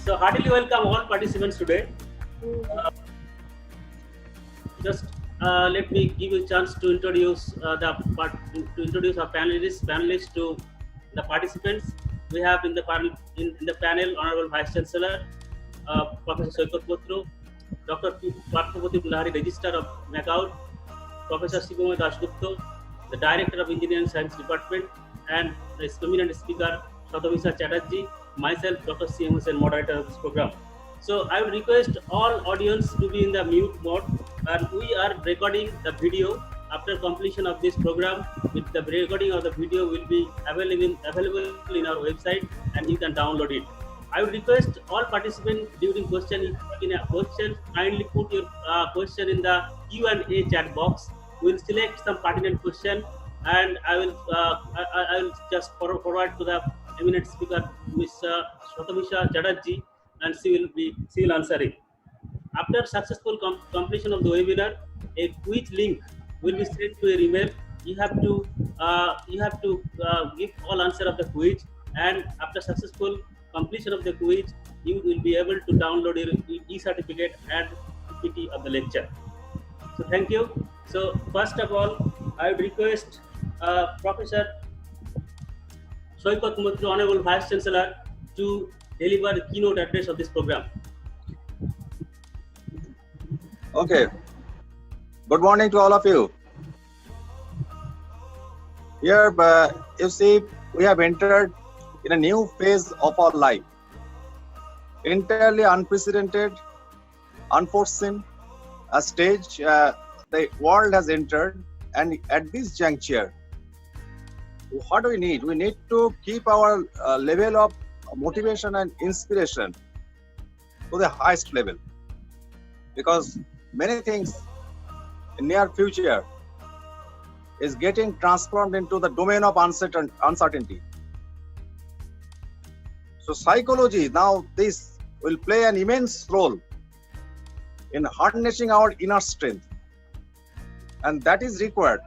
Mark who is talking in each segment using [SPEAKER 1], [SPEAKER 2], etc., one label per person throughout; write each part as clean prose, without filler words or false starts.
[SPEAKER 1] So heartily welcome all participants today. Uh, just let me give you a chance to introduce our panelists to the participants. We have in the panel Honorable Vice Chancellor Professor Soikat Potro, Dr. Parthapatim Lahari, Registrar of Makaut, Professor Sikumar Dasgupta, the Director of Engineering Science Department, and the eminent speaker Shatabisa Chatterjee, myself, Dr. C.M. Hussain, moderator of this program. So I would request all audience to be in the mute mode, and we are recording the video. After completion of this program, with the recording of the video will be available in our website, and you can download it. I would request all participants during question in a question kindly put your question in the Q&A chat box. We'll select some pertinent question, and I will just forward to the eminent speaker, Mr. Shatabisa Chatterjee, and she will answer it. After successful completion of the webinar, a quiz link will be sent to your email. You have to give all answer of the quiz, and after successful completion of the quiz, you will be able to download your e-certificate and PPT of the lecture. So thank you. So first of all, I would request Professor Soikat Potro, Honorable Vice Chancellor, to deliver the keynote address of this program.
[SPEAKER 2] Okay. Good morning to all of you. Here, you see, we have entered in a new phase of our life. Entirely unprecedented, unforeseen, a stage the world has entered, and at this juncture, what do we need? We need to keep our level of motivation and inspiration to the highest level, because many things in near future is getting transformed into the domain of uncertainty. So psychology, now this will play an immense role in harnessing our inner strength, and that is required.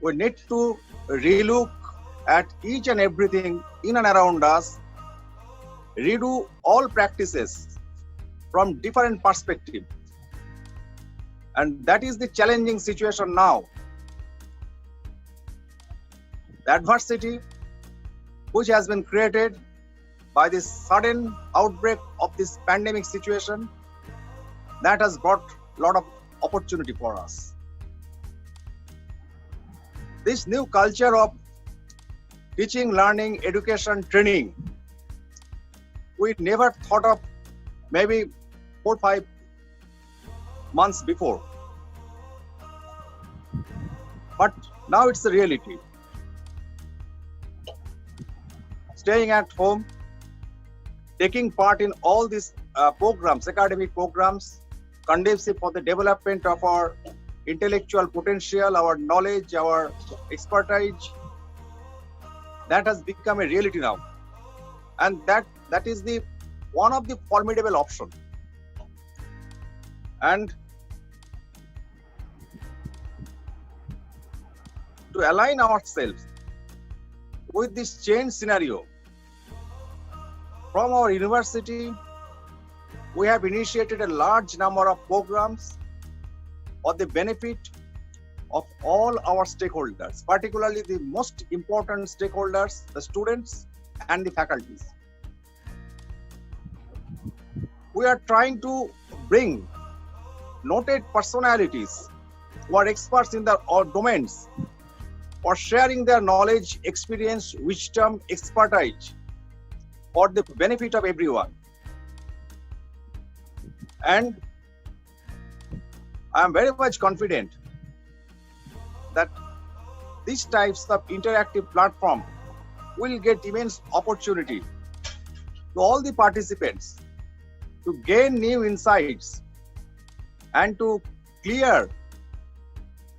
[SPEAKER 2] We need to relook at each and everything in and around us, redo all practices from different perspectives. And that is the challenging situation now. The adversity which has been created by this sudden outbreak of this pandemic situation, that has brought a lot of opportunity for us. This new culture of teaching, learning, education, training, we never thought of maybe 4 or 5 months before. But now it's a reality. Staying at home, taking part in all these programs, academic programs, conducive for the development of our intellectual potential, our knowledge, our expertise, that has become a reality now. And that is the one of the formidable options. And to align ourselves with this change scenario, from our university, we have initiated a large number of programs for the benefit of all our stakeholders, particularly the most important stakeholders, the students and the faculties. We are trying to bring noted personalities who are experts in their domains for sharing their knowledge, experience, wisdom, expertise for the benefit of everyone. And I am very much confident that these types of interactive platform will get immense opportunity to all the participants to gain new insights and to clear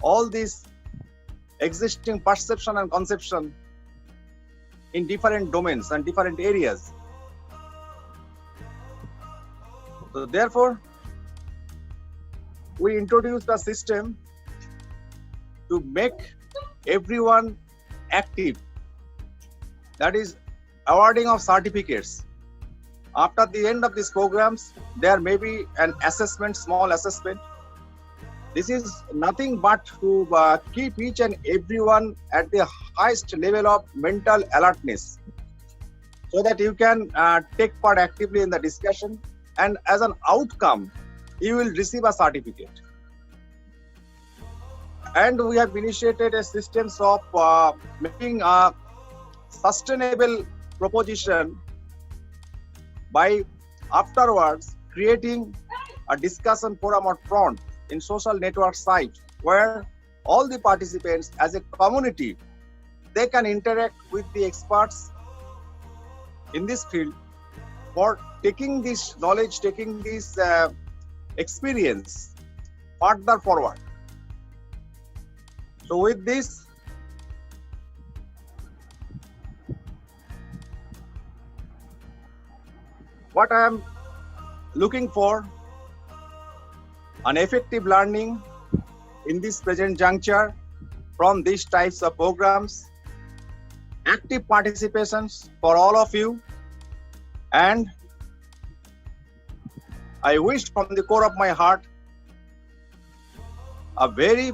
[SPEAKER 2] all these existing perception and conception in different domains and different areas. So therefore, we introduced a system to make everyone active. That is awarding of certificates After the end of these programs, there may be an assessment, small assessment. This is nothing but to keep each and everyone at the highest level of mental alertness, so that you can take part actively in the discussion, and as an outcome you will receive a certificate. And we have initiated a systems of making a sustainable proposition by afterwards creating a discussion forum or front in social network site, where all the participants as a community, they can interact with the experts in this field for taking this knowledge, taking this experience further forward. So with this, what I am looking for, an effective learning in this present juncture from these types of programs, active participations for all of you, and I wish from the core of my heart a very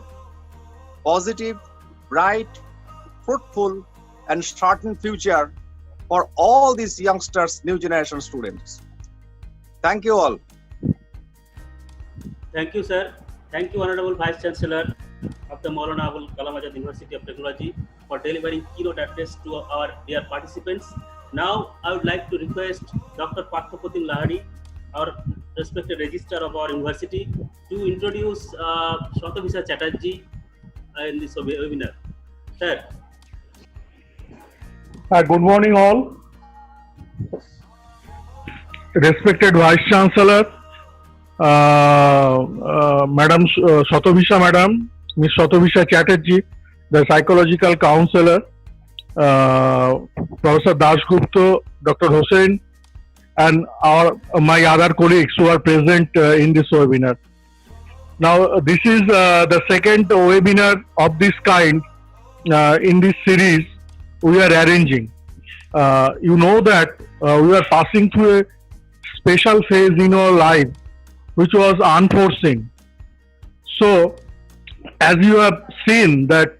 [SPEAKER 2] positive, bright, fruitful, and certain future for all these youngsters, new generation students. Thank you all.
[SPEAKER 1] Thank you, sir. Thank you, Honorable Vice Chancellor of the Maulana Abul Kalam Azad University of Technology, for delivering keynote address to our dear participants. Now, I would like to request Dr. Parthaputin Lahari, our respected registrar of our university, to introduce Shratavisa Chatterjee in this webinar. Sir.
[SPEAKER 3] Good morning, all. Respected Vice Chancellor, Madam Shratavisa Madam, Ms. Shratavisa Chatterjee, the Psychological Counselor, Professor Dasgupta, Dr. Hussain, and my other colleagues who are present in this webinar. Now, this is the second webinar of this kind in this series we are arranging. You know that we are passing through a special phase in our life, which was unforeseen. So, as you have seen that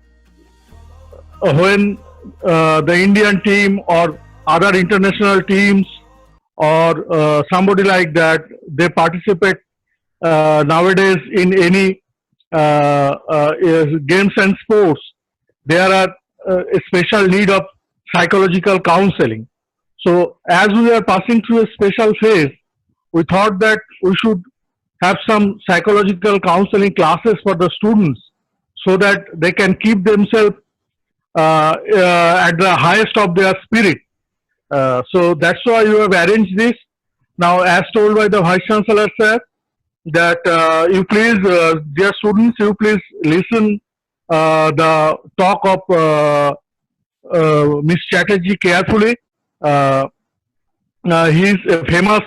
[SPEAKER 3] when the Indian team or other international teams or somebody like that, they participate nowadays in any games and sports, there are a special need of psychological counseling. So as we are passing through a special phase, we thought that we should have some psychological counseling classes for the students so that they can keep themselves at the highest of their spirit. So that's why you have arranged this. Now, as told by the Vice Chancellor, sir, that you please, dear students, you please listen the talk of Ms. Chatterjee carefully. He is a famous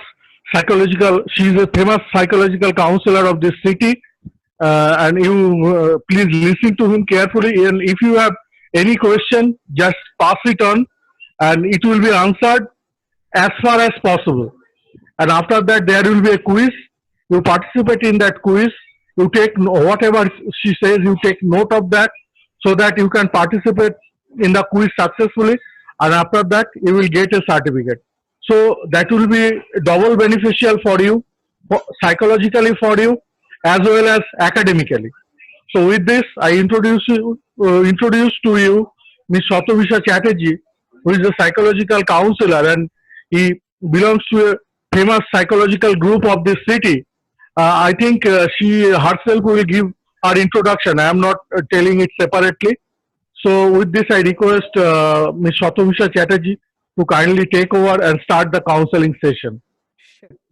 [SPEAKER 3] she is a famous psychological counselor of this city, and you please listen to him carefully. And if you have any question, just pass it on, and it will be answered as far as possible. And after that, there will be a quiz. You participate in that quiz. You take whatever she says. You take note of that, so that you can participate in the quiz successfully. And after that, you will get a certificate. So that will be double beneficial for you, psychologically for you, as well as academically. So with this, I introduce to you Ms. Shratavisa Chatterjee, who is a psychological counselor, and he belongs to a famous psychological group of this city. I think she herself will give her introduction. I am not telling it separately. So with this, I request Ms. Shratavisa Chatterjee to kindly take over and start the counseling session.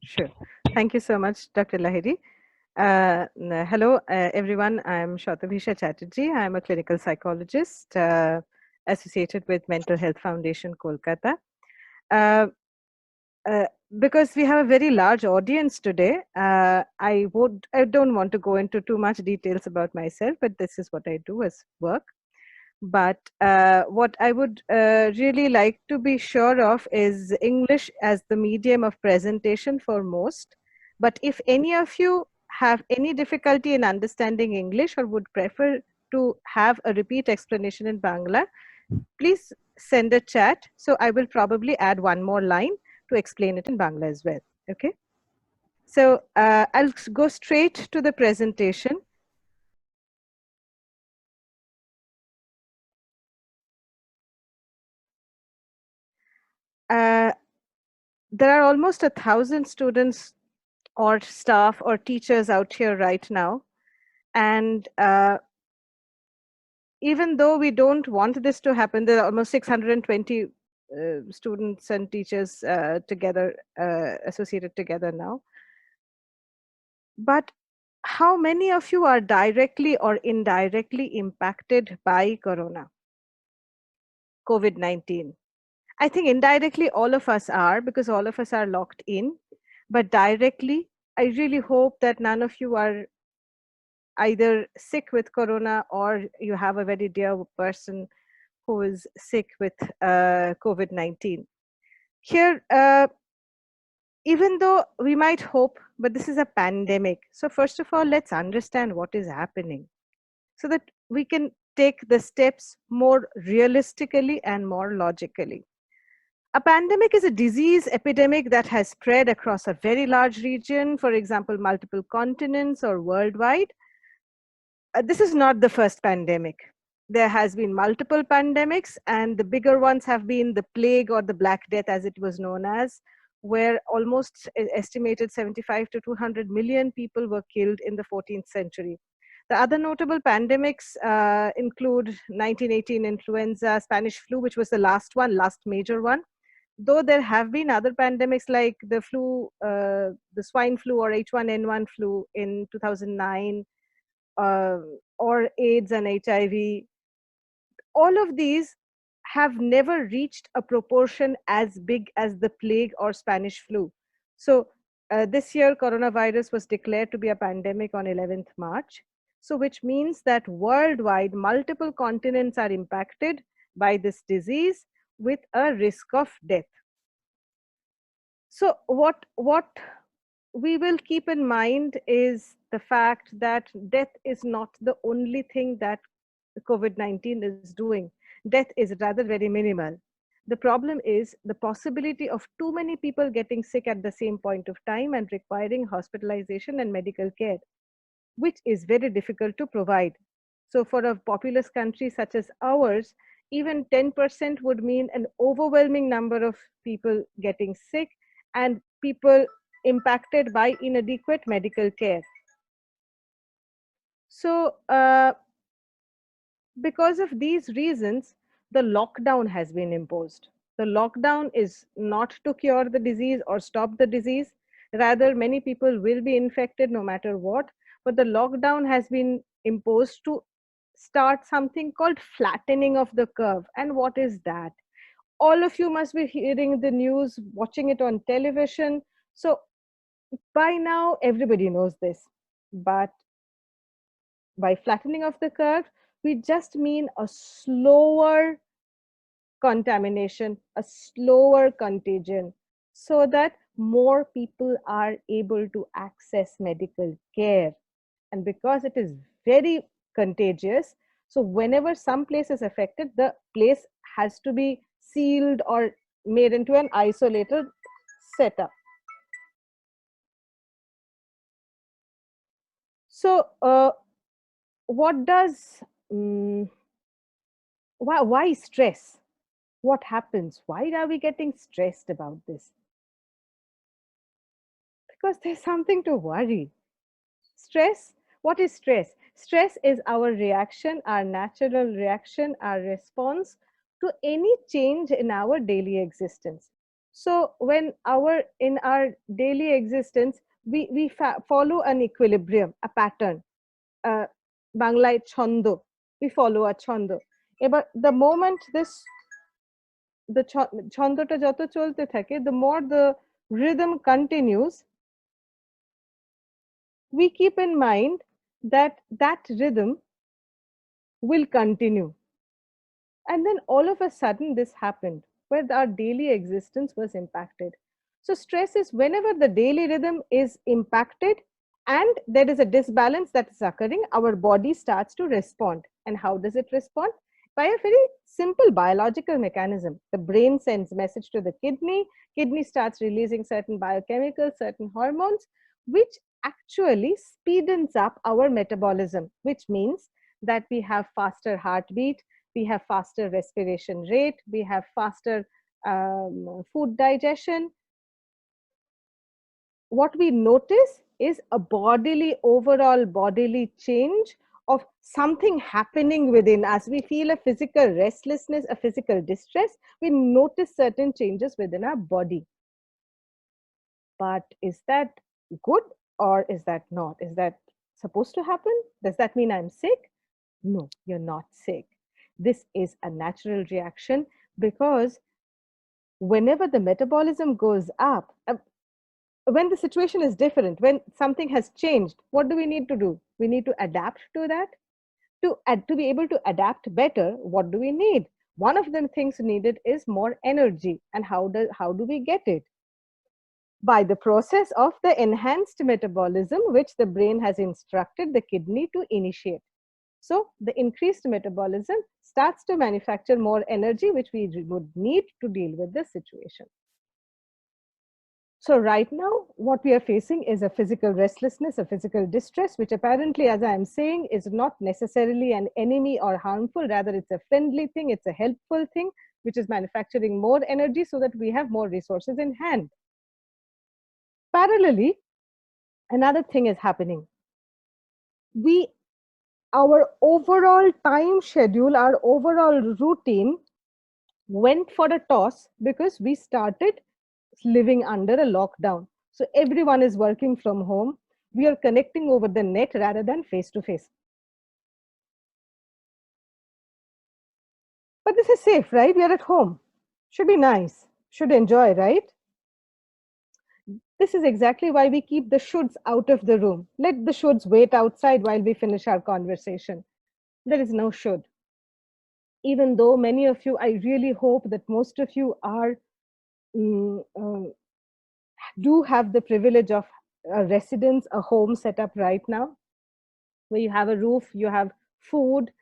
[SPEAKER 4] Sure. Thank you so much, Dr. Lahiri. Hello, everyone. I'm Shratavisa Chatterjee. I'm a clinical psychologist associated with Mental Health Foundation, Kolkata. Because we have a very large audience today, I don't want to go into too much details about myself, but this is what I do as work. But what I would really like to be sure of is English as the medium of presentation for most. But if any of you have any difficulty in understanding English or would prefer to have a repeat explanation in Bangla, please send a chat. So I will probably add one more line to explain it in Bangla as well. Okay. So I'll go straight to the presentation. Uh, there are almost 1,000 students or staff or teachers out here right now. And even though we don't want this to happen, there are almost 620 students and teachers together, associated together now. But how many of you are directly or indirectly impacted by Corona, COVID-19? I think indirectly all of us are, because all of us are locked in. But directly, I really hope that none of you are either sick with Corona or you have a very dear person who is sick with COVID-19. Here, even though we might hope, but this is a pandemic. So first of all, let's understand what is happening so that we can take the steps more realistically and more logically. A pandemic is a disease epidemic that has spread across a very large region, for example, multiple continents or worldwide. This is not the first pandemic. There has been multiple pandemics, and the bigger ones have been the plague or the Black Death, as it was known as, where almost estimated 75 to 200 million people were killed in the 14th century. The other notable pandemics include 1918 influenza, Spanish flu, which was the last major one. Though there have been other pandemics like the flu, the swine flu or H1N1 flu in 2009, or AIDS and HIV, all of these have never reached a proportion as big as the plague or Spanish flu. So this year, coronavirus was declared to be a pandemic on 11th March. So which means that worldwide, multiple continents are impacted by this disease with a risk of death. So what we will keep in mind is the fact that death is not the only thing that COVID-19 is doing. Death is rather very minimal. The problem is the possibility of too many people getting sick at the same point of time and requiring hospitalization and medical care, which is very difficult to provide. So for a populous country such as ours, even 10% would mean an overwhelming number of people getting sick and people impacted by inadequate medical care. So because of these reasons, the lockdown has been imposed. The lockdown is not to cure the disease or stop the disease. Rather, many people will be infected no matter what. But the lockdown has been imposed to start something called flattening of the curve. And what is that? All of you must be hearing the news, watching it on television. So by now, everybody knows this. But by flattening of the curve, we just mean a slower contamination, a slower contagion, so that more people are able to access medical care. And because it is very contagious, so whenever some place is affected, the place has to be sealed or made into an isolated setup. So what does why stress? What happens? Why are we getting stressed about this? Because there's something to worry. Stress, what is stress? Stress is our reaction, our natural reaction, our response to any change in our daily existence. So when in our daily existence, we follow an equilibrium, a pattern. Banglaয় ছন্দ, we follow a ছন্দ. But the moment the ছন্দটা যত চলতে থাকে, the more the rhythm continues, we keep in mind that that rhythm will continue. And then all of a sudden, this happened where our daily existence was impacted. So, stress is whenever the daily rhythm is impacted and there is a disbalance that is occurring, our body starts to respond. And how does it respond? By a very simple biological mechanism. The brain sends message to the kidney starts releasing certain biochemicals, certain hormones, which actually speeds up our metabolism, which means that we have faster heartbeat, we have faster respiration rate, we have faster food digestion. What we notice is a overall bodily change of something happening within us. We feel a physical restlessness, a physical distress. We notice certain changes within our body. But is that good or is that not? Is that supposed to happen? Does that mean I'm sick? No, you're not sick. This is a natural reaction because whenever the metabolism goes up, when the situation is different, when something has changed, what do we need to do? We need to adapt to that. To be able to adapt better, what do we need? One of the things needed is more energy. And how do we get it? By the process of the enhanced metabolism, which the brain has instructed the kidney to initiate. So the increased metabolism starts to manufacture more energy, which we would need to deal with this situation. So right now, what we are facing is a physical restlessness, a physical distress, which apparently, as I am saying, is not necessarily an enemy or harmful. Rather, it's a friendly thing. It's a helpful thing, which is manufacturing more energy so that we have more resources in hand. Parallelly, another thing is happening. Our overall time schedule, our overall routine went for a toss because we started living under a lockdown. So everyone is working from home. We are connecting over the net rather than face to face. But this is safe, right? We are at home. Should be nice. Should enjoy, right? This is exactly why we keep the shoulds out of the room. Let the shoulds wait outside while we finish our conversation. There is no should. Even though many of you, I really hope that most of you are do have the privilege of a residence, a home set up right now, where you have a roof, you have food,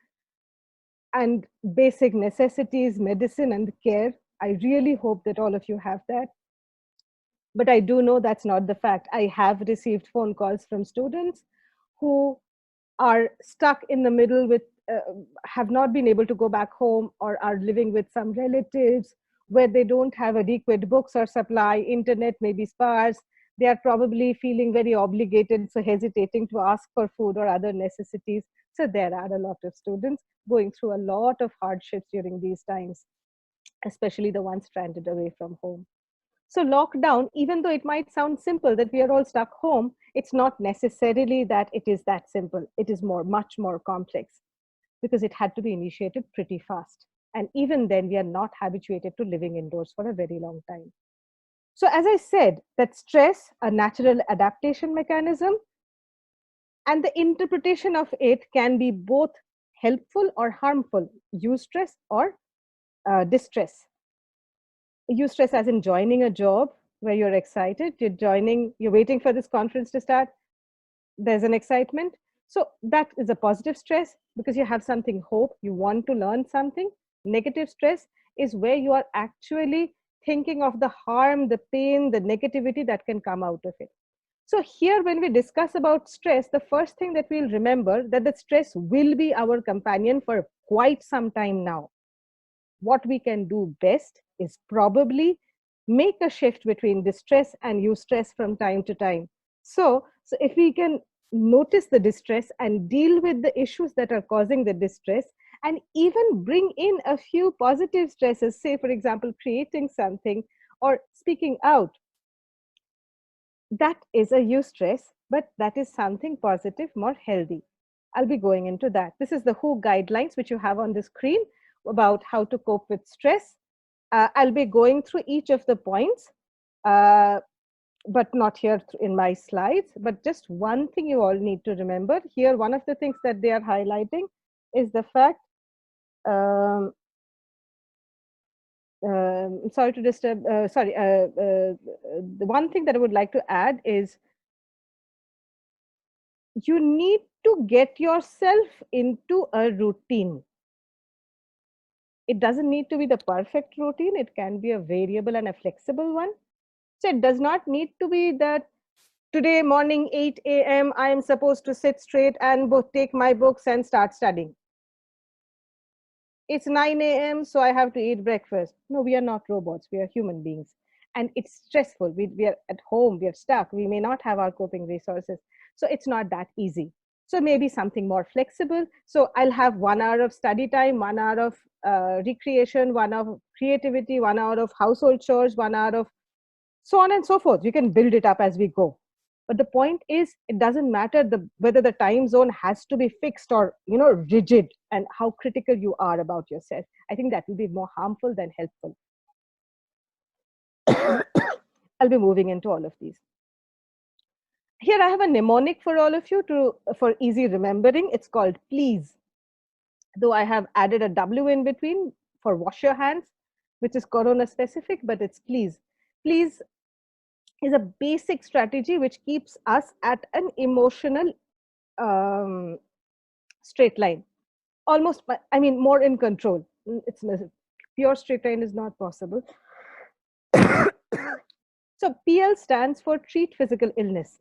[SPEAKER 4] and basic necessities, medicine, and care. I really hope that all of you have that. But I do know that's not the fact. I have received phone calls from students who are stuck in the middle with, have not been able to go back home or are living with some relatives where they don't have adequate books or supply, internet may be sparse. They are probably feeling very obligated, so hesitating to ask for food or other necessities. So there are a lot of students going through a lot of hardships during these times, especially the ones stranded away from home. So lockdown, even though it might sound simple that we are all stuck home, it's not necessarily that it is that simple. It is much more complex because it had to be initiated pretty fast. And even then, we are not habituated to living indoors for a very long time. So as I said, that stress, a natural adaptation mechanism, and the interpretation of it can be both helpful or harmful, eustress or distress. Eustress as in joining a job where you're excited, you're waiting for this conference to start, there's an excitement. So that is a positive stress because you have something hope, you want to learn something. Negative stress is where you are actually thinking of the harm, the pain, the negativity that can come out of it. So here, when we discuss about stress, the first thing that we'll remember that the stress will be our companion for quite some time now. What we can do best is probably make a shift between distress and eustress from time to time. So if we can notice the distress and deal with the issues that are causing the distress, and even bring in a few positive stresses, say, for example, creating something or speaking out, that is a eustress, but that is something positive, more healthy. I'll be going into that. This is the WHO guidelines, which you have on the screen about how to cope with stress. I'll be going through each of the points, but not here in my slides. But just one thing you all need to remember here, one of the things that they are highlighting is the fact sorry to disturb. The one thing that I would like to add is you need to get yourself into a routine. It doesn't need to be the perfect routine. It can be a variable and a flexible one. So it does not need to be that today morning 8 a.m. I am supposed to sit straight and take my books and start studying. It's 9 a.m., so I have to eat breakfast. No, we are not robots. We are human beings. And it's stressful. We are at home, we are stuck. We may not have our coping resources. So it's not that easy. So maybe something more flexible. So I'll have 1 hour of study time, 1 hour of recreation, 1 hour of creativity, 1 hour of household chores, 1 hour of so on and so forth. You can build it up as we go. But the point is, it doesn't matter whether the time zone has to be fixed or rigid, and how critical you are about yourself. I think that will be more harmful than helpful. I'll be moving into all of these. Here I have a mnemonic for all of you for easy remembering. It's called please. Though I have added a W in between for wash your hands, which is corona specific, but it's please. Please is a basic strategy which keeps us at an emotional straight line, almost, I mean, more in control. It's pure straight line is not possible. So PL stands for treat physical illness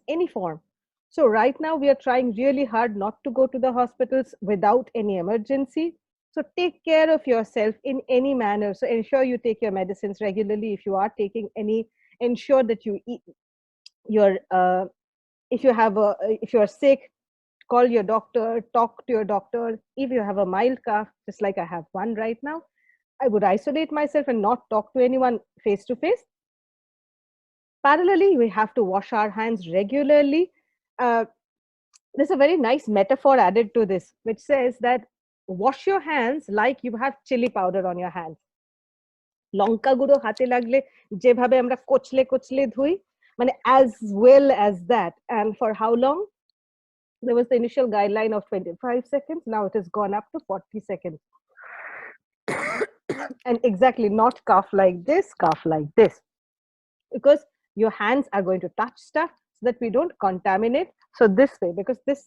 [SPEAKER 4] any form. So right now we are trying really hard not to go to the hospitals without any emergency. So take care of yourself in any manner. So ensure you take your medicines regularly. If you are taking any, ensure that you eat your if you are sick, call your doctor, talk to your doctor. If you have a mild cough, just like I have one right now, I would isolate myself and not talk to anyone face to face. Parallelly, we have to wash our hands regularly. There's a very nice metaphor added to this, which says that wash your hands like you have chili powder on your hands. লঙ্কা গুঁড়ো হাতে লাগলে যেভাবে আমরা কোচলে কোচলে ধুই, মানে as well as that. And for how long? There was the initial guideline of 25 seconds. Now it has gone up to 40 seconds. And exactly, not cough like this, cough like this. Because your hands are going to touch stuff so that we don't contaminate. So this way, because this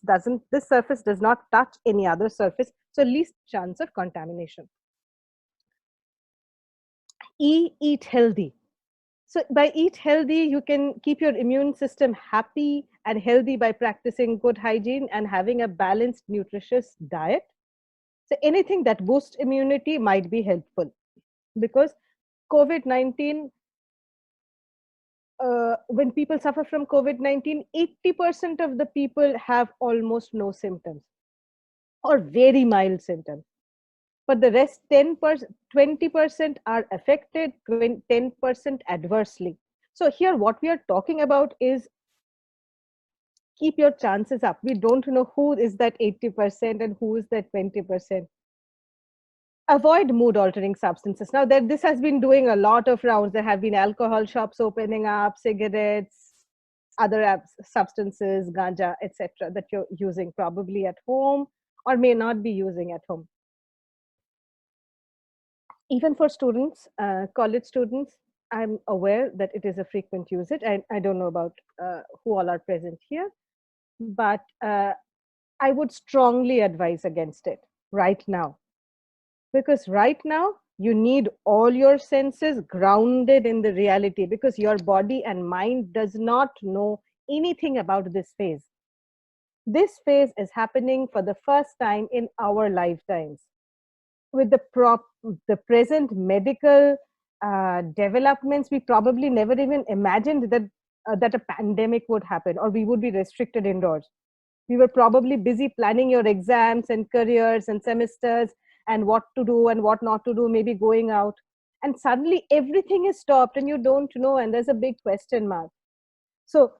[SPEAKER 4] surface does not touch any other surface. So least chance of contamination. Eat healthy. So by eat healthy, you can keep your immune system happy and healthy by practicing good hygiene and having a balanced, nutritious diet. So anything that boosts immunity might be helpful, because COVID-19, when people suffer from COVID-19, 80% of the people have almost no symptoms or very mild symptoms. But the rest 10%, 20% are affected, 10% adversely. So here what we are talking about is keep your chances up. We don't know who is that 80% and who is that 20%. Avoid mood altering substances. Now that this has been doing a lot of rounds, there have been alcohol shops opening up, cigarettes, other substances, ganja, etc., that you're using probably at home or may not be using at home. Even for students, college students, I'm aware that it is a frequent usage. I don't know about who all are present here, but I would strongly advise against it right now. Because right now, you need all your senses grounded in the reality, because your body and mind does not know anything about this phase. This phase is happening for the first time in our lifetimes. With the present medical developments, we probably never even imagined that a pandemic would happen or we would be restricted indoors. We were probably busy planning your exams and careers and semesters and what to do and what not to do, maybe going out. And suddenly everything is stopped and you don't know, and there's a big question mark. So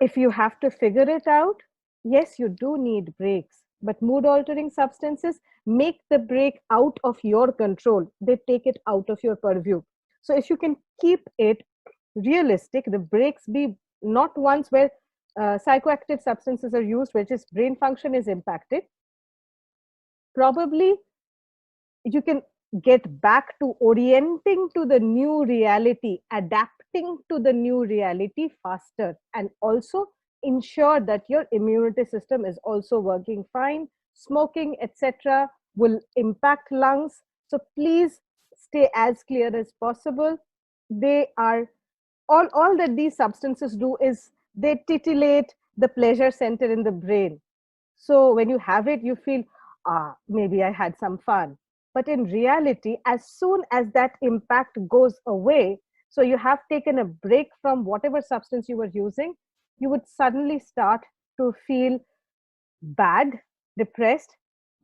[SPEAKER 4] if you have to figure it out, yes, you do need breaks, but mood altering substances make the break out of your control. They take it out of your purview. So if you can keep it realistic, the breaks be not ones where psychoactive substances are used, which is brain function is impacted. Probably you can get back to orienting to the new reality, adapting to the new reality faster, and also ensure that your immunity system is also working fine. Smoking, etc., will impact lungs. So please stay as clear as possible. They are all that these substances do is they titillate the pleasure center in the brain. So when you have it, you feel, maybe I had some fun. But in reality, as soon as that impact goes away, so you have taken a break from whatever substance you were using, you would suddenly start to feel bad, depressed,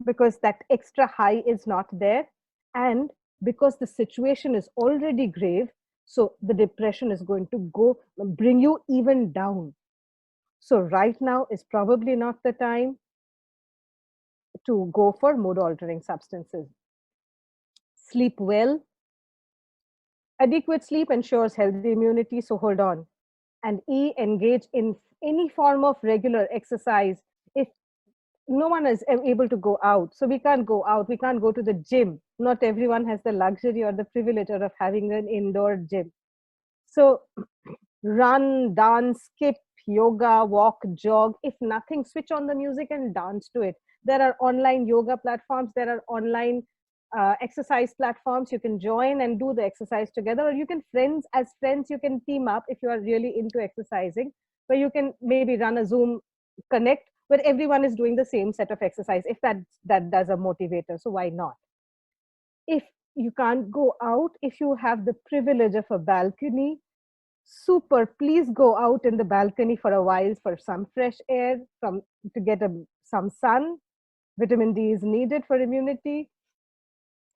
[SPEAKER 4] because that extra high is not there. And because the situation is already grave, so the depression is going to go bring you even down. So right now is probably not the time to go for mood altering substances. Sleep well. Adequate sleep ensures healthy immunity, so hold on. And E, engage in any form of regular exercise. If no one is able to go out, so we can't go out, we can't go to the gym. Not everyone has the luxury or the privilege of having an indoor gym. So run, dance, skip, yoga, walk, jog. If nothing, switch on the music and dance to it. There are online yoga platforms, there are online exercise platforms. You can join and do the exercise together, or you can as friends, you can team up if you are really into exercising, where you can maybe run a Zoom connect where everyone is doing the same set of exercise, if that does a motivator. So why not? If you can't go out, if you have the privilege of a balcony, super, please go out in the balcony for a while for some fresh air, to get some sun. Vitamin D is needed for immunity.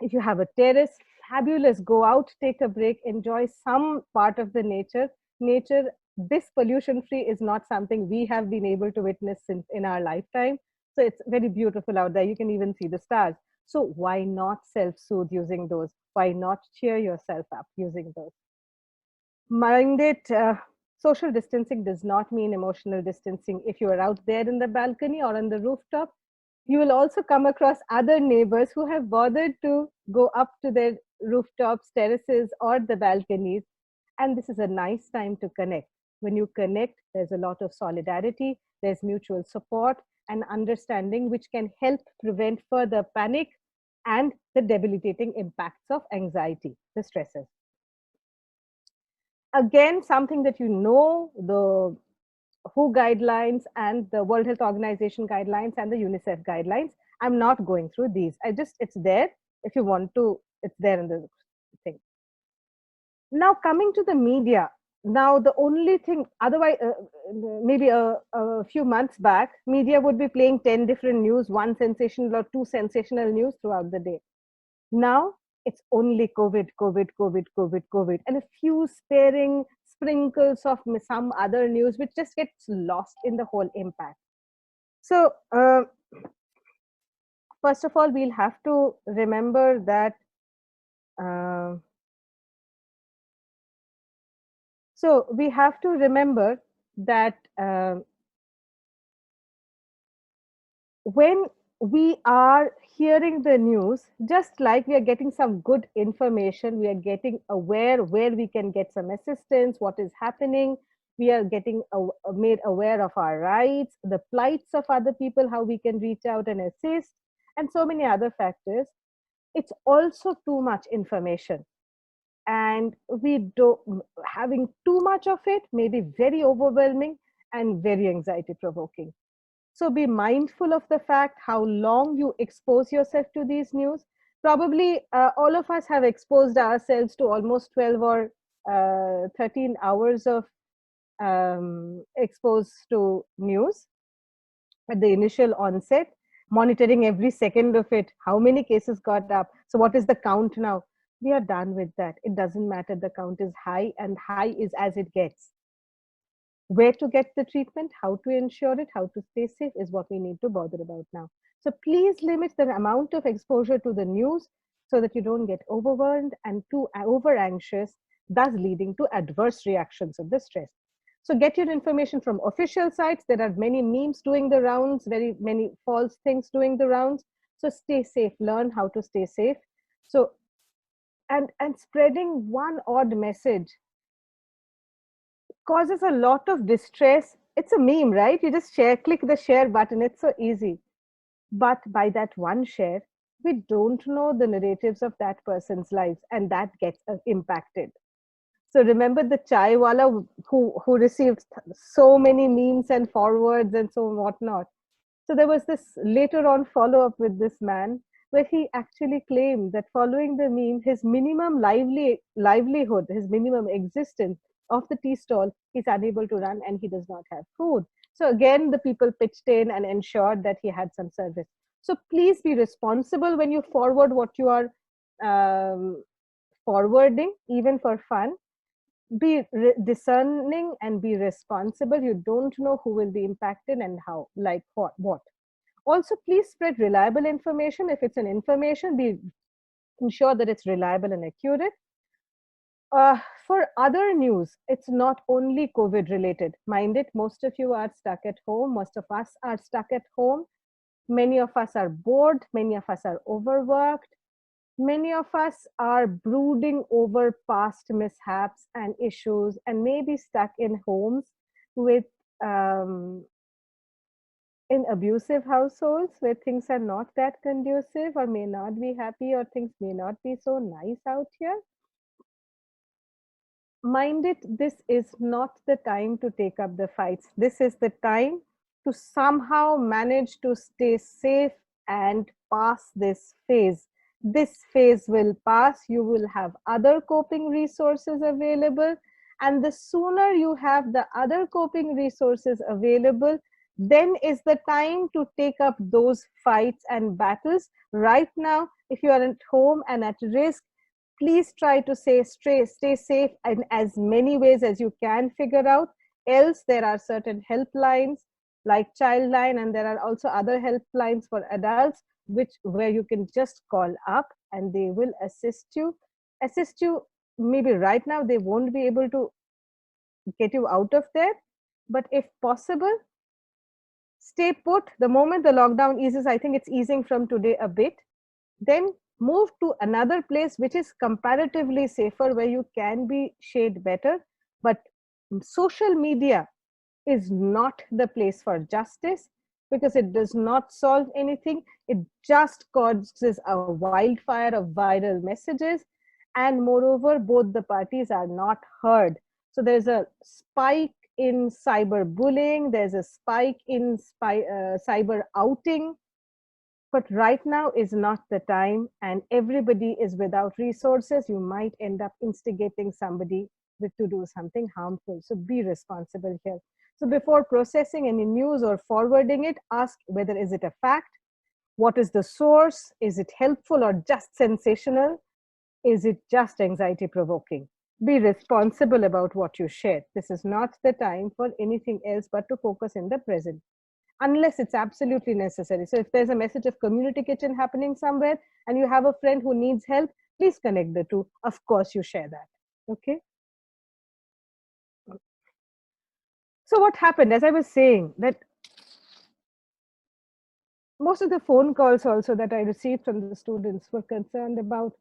[SPEAKER 4] If you have a terrace, fabulous, go out, take a break, enjoy some part of the nature. This pollution free is not something we have been able to witness in our lifetime. So it's very beautiful out there. You can even see the stars. So why not self-soothe using those? Why not cheer yourself up using those? Mind it, social distancing does not mean emotional distancing. If you are out there in the balcony or on the rooftop, you will also come across other neighbors who have bothered to go up to their rooftops, terraces, or the balconies. And this is a nice time to connect. When you connect, there's a lot of solidarity, there's mutual support and understanding, which can help prevent further panic and the debilitating impacts of anxiety, the stresses. Again, something that the WHO guidelines and the World Health Organization guidelines and the UNICEF guidelines. I'm not going through these. It's there. If you want to, it's there in the thing. Now coming to the media. Now the only thing, otherwise, maybe a few months back, media would be playing 10 different news, one sensational or two sensational news throughout the day. Now it's only COVID, COVID, COVID, COVID, COVID, and a few sparing sprinkles of some other news, which just gets lost in the whole impact. So, first of all, we'll have to remember that. So we have to remember that when we are hearing the news, just like we are getting some good information, we are getting aware where we can get some assistance, what is happening, we are getting made aware of our rights, the plights of other people, how we can reach out and assist, and so many other factors. It's also too much information, and having too much of it may be very overwhelming and very anxiety provoking. So be mindful of the fact how long you expose yourself to these news. Probably all of us have exposed ourselves to almost 12 or 13 hours of exposed to news at the initial onset, monitoring every second of it. How many cases got up? So what is the count now? We are done with that. It doesn't matter. The count is high, and high is as it gets. Where to get the treatment, how to ensure it, how to stay safe is what we need to bother about now. So please limit the amount of exposure to the news so that you don't get overwhelmed and too over anxious, thus leading to adverse reactions of the stress. So get your information from official sites. There are many memes doing the rounds, very many false things doing the rounds. So stay safe, learn how to stay safe. So and spreading one odd message causes a lot of distress. It's a meme, right? You just share, click the share button. It's so easy. But by that one share, we don't know the narratives of that person's lives, and that gets impacted. So remember the chai wala who received so many memes and forwards and so whatnot. So there was this later on follow up with this man where he actually claimed that following the meme, his minimum livelihood, his minimum existence of the tea stall, he's unable to run and he does not have food. So again, the people pitched in and ensured that he had some service. So please be responsible when you forward what you are um, forwarding, even for fun. Be discerning and be responsible. You don't know who will be impacted and how, like what. Also, please spread reliable information. If it's an information, be ensure that it's reliable and accurate. For other news, it's not only COVID related. Mind it, most of you are stuck at home. Most of us are stuck at home. Many of us are bored. Many of us are overworked. Many of us are brooding over past mishaps and issues and maybe stuck in homes with um, in abusive households where things are not that conducive or may not be happy or things may not be so nice out here. Mind it, this is not the time to take up the fights. This is the time to somehow manage to stay safe and pass this phase. This phase will pass. You will have other coping resources available. And the sooner you have the other coping resources available, then is the time to take up those fights and battles. Right now, if you are at home and at risk, please try to stay safe in as many ways as you can figure out. Else, there are certain helplines like Childline, and there are also other helplines for adults, where you can just call up and they will assist you. Maybe right now they won't be able to get you out of there, but if possible, stay put. The moment the lockdown eases, I think it's easing from today a bit, then move to another place which is comparatively safer, where you can be shade better. But social media is not the place for justice, because it does not solve anything. It just causes a wildfire of viral messages, and moreover, both the parties are not heard. So there's a spike in cyberbullying, there's a spike in cyber outing, but right now is not the time, and everybody is without resources. You might end up instigating somebody to do something harmful. So be responsible here. So before processing any news or forwarding it, ask whether is it a fact, what is the source, is it helpful or just sensational, is it just anxiety provoking. Be responsible about what you share. This is not the time for anything else but to focus in the present, unless it's absolutely necessary. So if there's a message of community kitchen happening somewhere and you have a friend who needs help, please connect the two. Of course, you share that. Okay. So what happened, as I was saying, that most of the phone calls also that I received from the students were concerned about,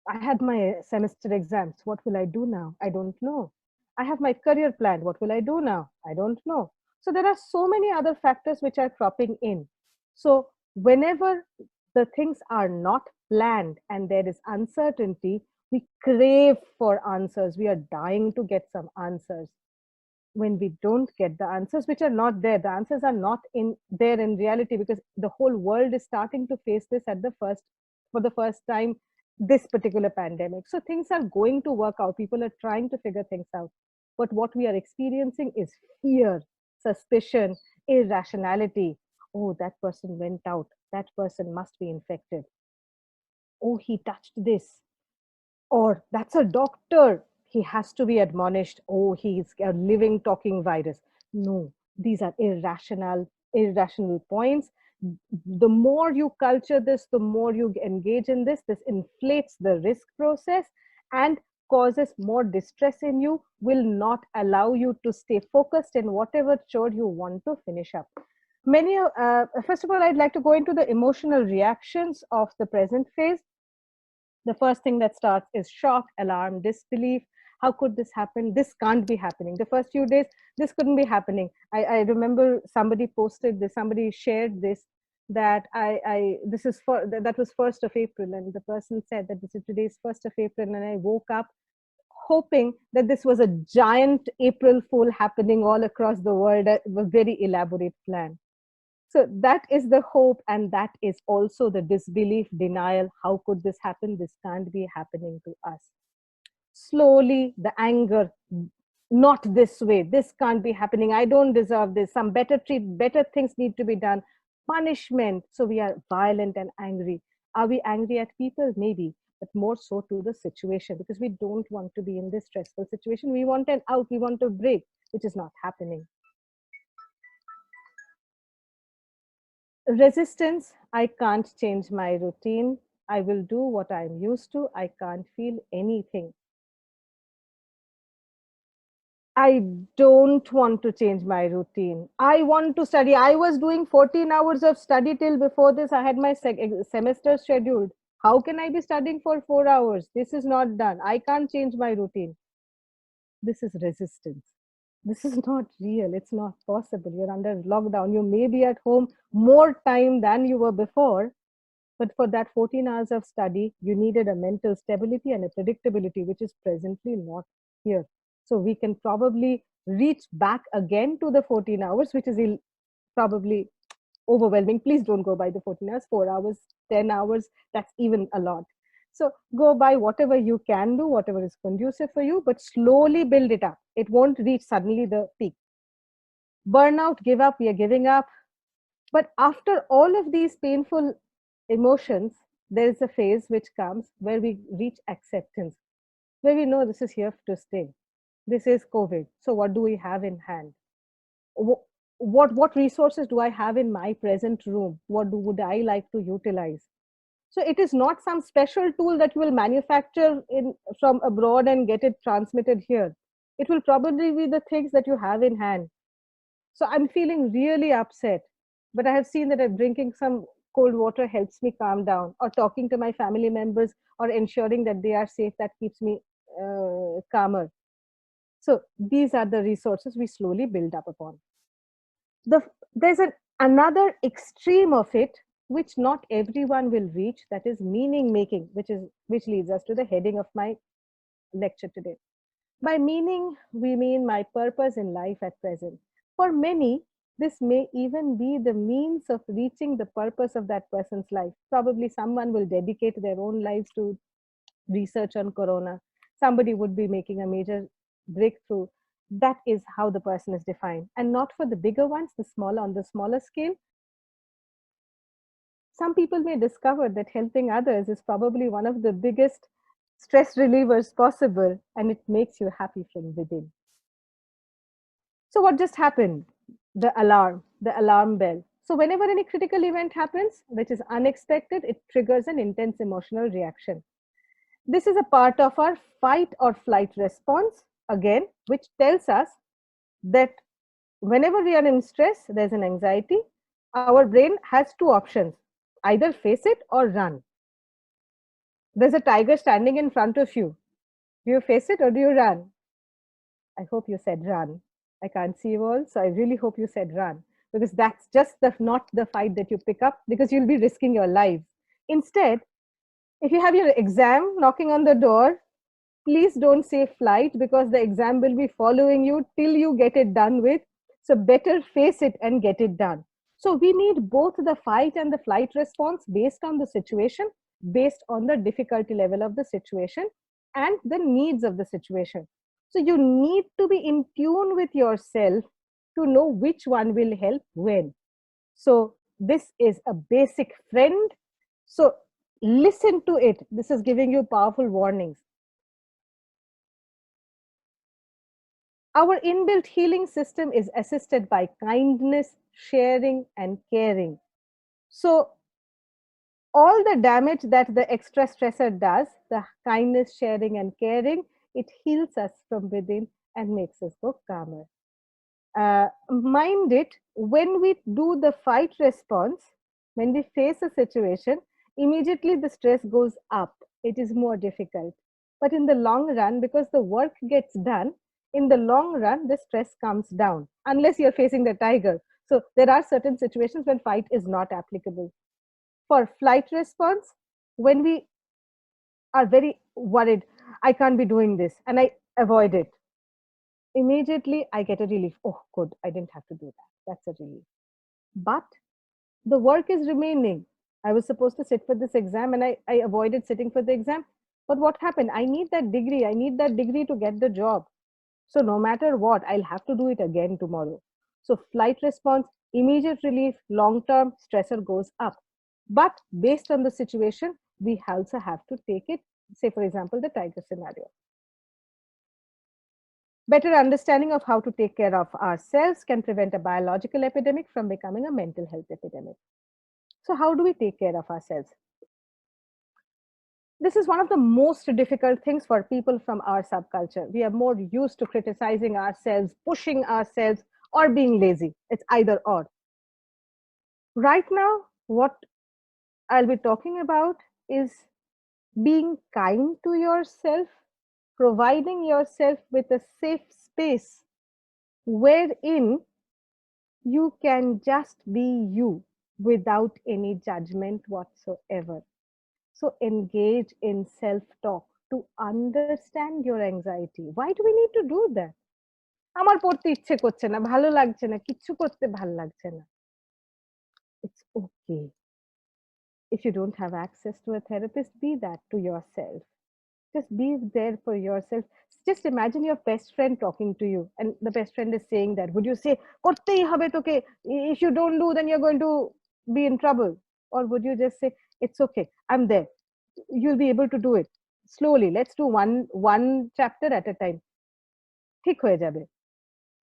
[SPEAKER 4] I had my semester exams. What will I do now? I don't know. I have my career planned. What will I do now? I don't know. So there are so many other factors which are cropping in. So whenever the things are not planned and there is uncertainty, we crave for answers. We are dying to get some answers. When we don't get the answers, which are not there, the answers are not in there in reality, because the whole world is starting to face this for the first time, this particular pandemic. So things are going to work out. People are trying to figure things out. But what we are experiencing is fear, suspicion, irrationality. Oh, that person went out. That person must be infected. Oh, he touched this. Or that's a doctor, he has to be admonished. Oh, he's a living talking virus. No, these are irrational points. The more you culture this, the more you engage in this inflates the risk process and causes more distress in you, will not allow you to stay focused in whatever chore you want to finish up. First of all, I'd like to go into the emotional reactions of the present phase. The first thing that starts is shock, alarm, disbelief. How could this happen? This can't be happening. The first few days, this couldn't be happening. I remember somebody posted this, somebody shared this, that this is for that was 1st of April, and the person said that this is today's 1st of April, and I woke up hoping that this was a giant April Fool happening all across the world, a very elaborate plan. So that is the hope, and that is also the disbelief, denial. How could this happen? This can't be happening to us. Slowly, the anger, not this way. This can't be happening. I don't deserve this. Some better things need to be done. Punishment. So we are violent and angry. Are we angry at people? Maybe, but more so to the situation, because we don't want to be in this stressful situation. We want an out. We want a break, which is not happening. Resistance. I can't change my routine. I will do what I'm used to. I can't feel anything. I don't want to change my routine. I want to study. I was doing 14 hours of study till before this. I had my semester scheduled. How can I be studying for 4 hours? This is not done. I can't change my routine. This is resistance. This is not real. It's not possible. You're under lockdown. You may be at home more time than you were before, but for that 14 hours of study, you needed a mental stability and a predictability, which is presently not here. So we can probably reach back again to the 14 hours, which is probably overwhelming. Please don't go by the 14 hours, 4 hours, 10 hours. That's even a lot. So go by whatever you can do, whatever is conducive for you, but slowly build it up. It won't reach suddenly the peak. Burnout, give up, we are giving up. But after all of these painful emotions, there is a phase which comes where we reach acceptance, where we know this is here to stay. This is COVID. So what do we have in hand? What resources do I have in my present room? What would I like to utilize? So it is not some special tool that you will manufacture from abroad and get it transmitted here. It will probably be the things that you have in hand. So I'm feeling really upset, but I have seen that drinking some cold water helps me calm down, or talking to my family members, or ensuring that they are safe, that keeps me calmer. So these are the resources we slowly build up upon. There's another extreme of it, which not everyone will reach, that is meaning making, which leads us to the heading of my lecture today. By meaning, we mean my purpose in life at present. For many, this may even be the means of reaching the purpose of that person's life. Probably someone will dedicate their own lives to research on corona. Somebody would be making a major breakthrough. That is how the person is defined. And not for the bigger ones, on the smaller scale. Some people may discover that helping others is probably one of the biggest stress relievers possible, and it makes you happy from within. So what just happened? The alarm bell. So whenever any critical event happens, which is unexpected, it triggers an intense emotional reaction. This is a part of our fight or flight response, again, which tells us that whenever we are in stress, there's an anxiety. Our brain has two options: either face it or run. There's a tiger standing in front of you. Do you face it or do you run? I hope you said run. I can't see you all, so I really hope you said run, because that's just not the fight that you pick up, because you'll be risking your life. Instead, if you have your exam knocking on the door, please don't say flight, because the exam will be following you till you get it done with. So better face it and get it done. So we need both the fight and the flight response based on the situation, based on the difficulty level of the situation and the needs of the situation. So you need to be in tune with yourself to know which one will help when. So this is a basic friend. So listen to it. This is giving you powerful warnings. Our inbuilt healing system is assisted by kindness, sharing, and caring. So all the damage that the extra stressor does, the kindness, sharing, and caring, it heals us from within and makes us go calmer. Mind it, when we do the fight response, when we face a situation, immediately the stress goes up. it is more difficult. But in the long run, because the work gets done, in the long run, the stress comes down, unless you're facing the tiger. So there are certain situations when fight is not applicable. For flight response, when we are very worried, I can't be doing this, and I avoid it, immediately I get a relief. Oh, good, I didn't have to do that. That's a relief. But the work is remaining. I was supposed to sit for this exam and I avoided sitting for the exam. But what happened? I need that degree. I need that degree to get the job. So no matter what, I'll have to do it again tomorrow. So flight response, immediate relief, long term stressor goes up. But based on the situation, we also have to take it. Say, for example, the tiger scenario. Better understanding of how to take care of ourselves can prevent a biological epidemic from becoming a mental health epidemic. So, how do we take care of ourselves? This is one of the most difficult things for people from our subculture. We are more used to criticizing ourselves, pushing ourselves, or being lazy. It's either or. Right now, what I'll be talking about is being kind to yourself, providing yourself with a safe space wherein you can just be you without any judgment whatsoever. So engage in self-talk to understand your anxiety. Why do we need to do that? আমার পড়তে ইচ্ছে করছে না, ভালো লাগছে না, কিচ্ছু করতে ভালো লাগছে না. It's okay. If you don't have access to a therapist, be that to yourself. Just be there for yourself. Just imagine your best friend talking to you and the best friend is saying that. Would you say, করতেই হবে তোকে, if you don't do then you're going to be in trouble? Or would you just say, it's okay, I'm there, you'll be able to do it slowly, let's do one chapter at a time, ঠিক হয়ে যাবে.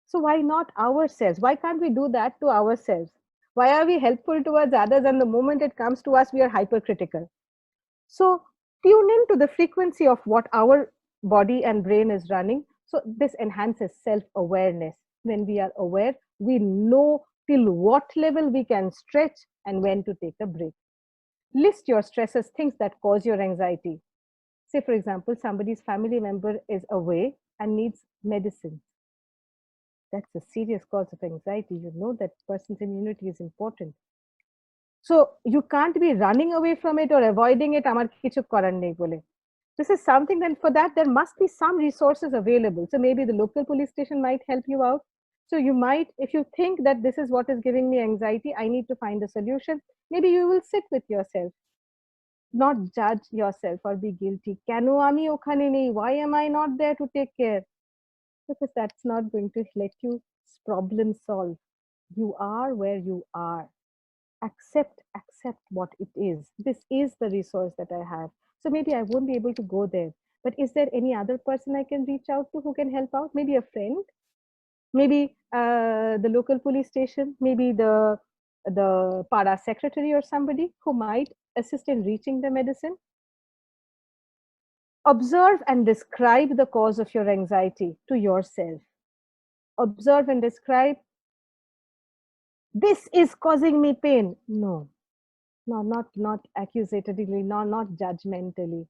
[SPEAKER 4] So why not ourselves? Why can't we do that to ourselves? Why are we helpful towards others and the moment it comes to us we are hypercritical? So tune in to the frequency of what our body and brain is running. So this enhances self-awareness. When we are aware, we know till what level we can stretch and when to take a break. List your stresses, things that cause your anxiety. Say, for example, somebody's family member is away and needs medicine. That's a serious cause of anxiety. You know that person's immunity is important. So you can't be running away from it or avoiding it. Amar kichu korar nei bole. This is something, then for that there must be some resources available. So maybe the local police station might help you out. So you might, if you think that this is what is giving me anxiety, I need to find a solution. Maybe you will sit with yourself, not judge yourself or be guilty. Keno ami okhane nei? Why am I not there to take care? Because that's not going to let you problem solve. You are where you are. Accept what it is. This is the resource that I have. So maybe I won't be able to go there, but is there any other person I can reach out to who can help out? Maybe a friend, maybe the local police station, maybe the para secretary or somebody who might assist in reaching the medicine. Observe and describe the cause of your anxiety to yourself. Observe and describe, this is causing me pain. No, not accusatively, not judgmentally.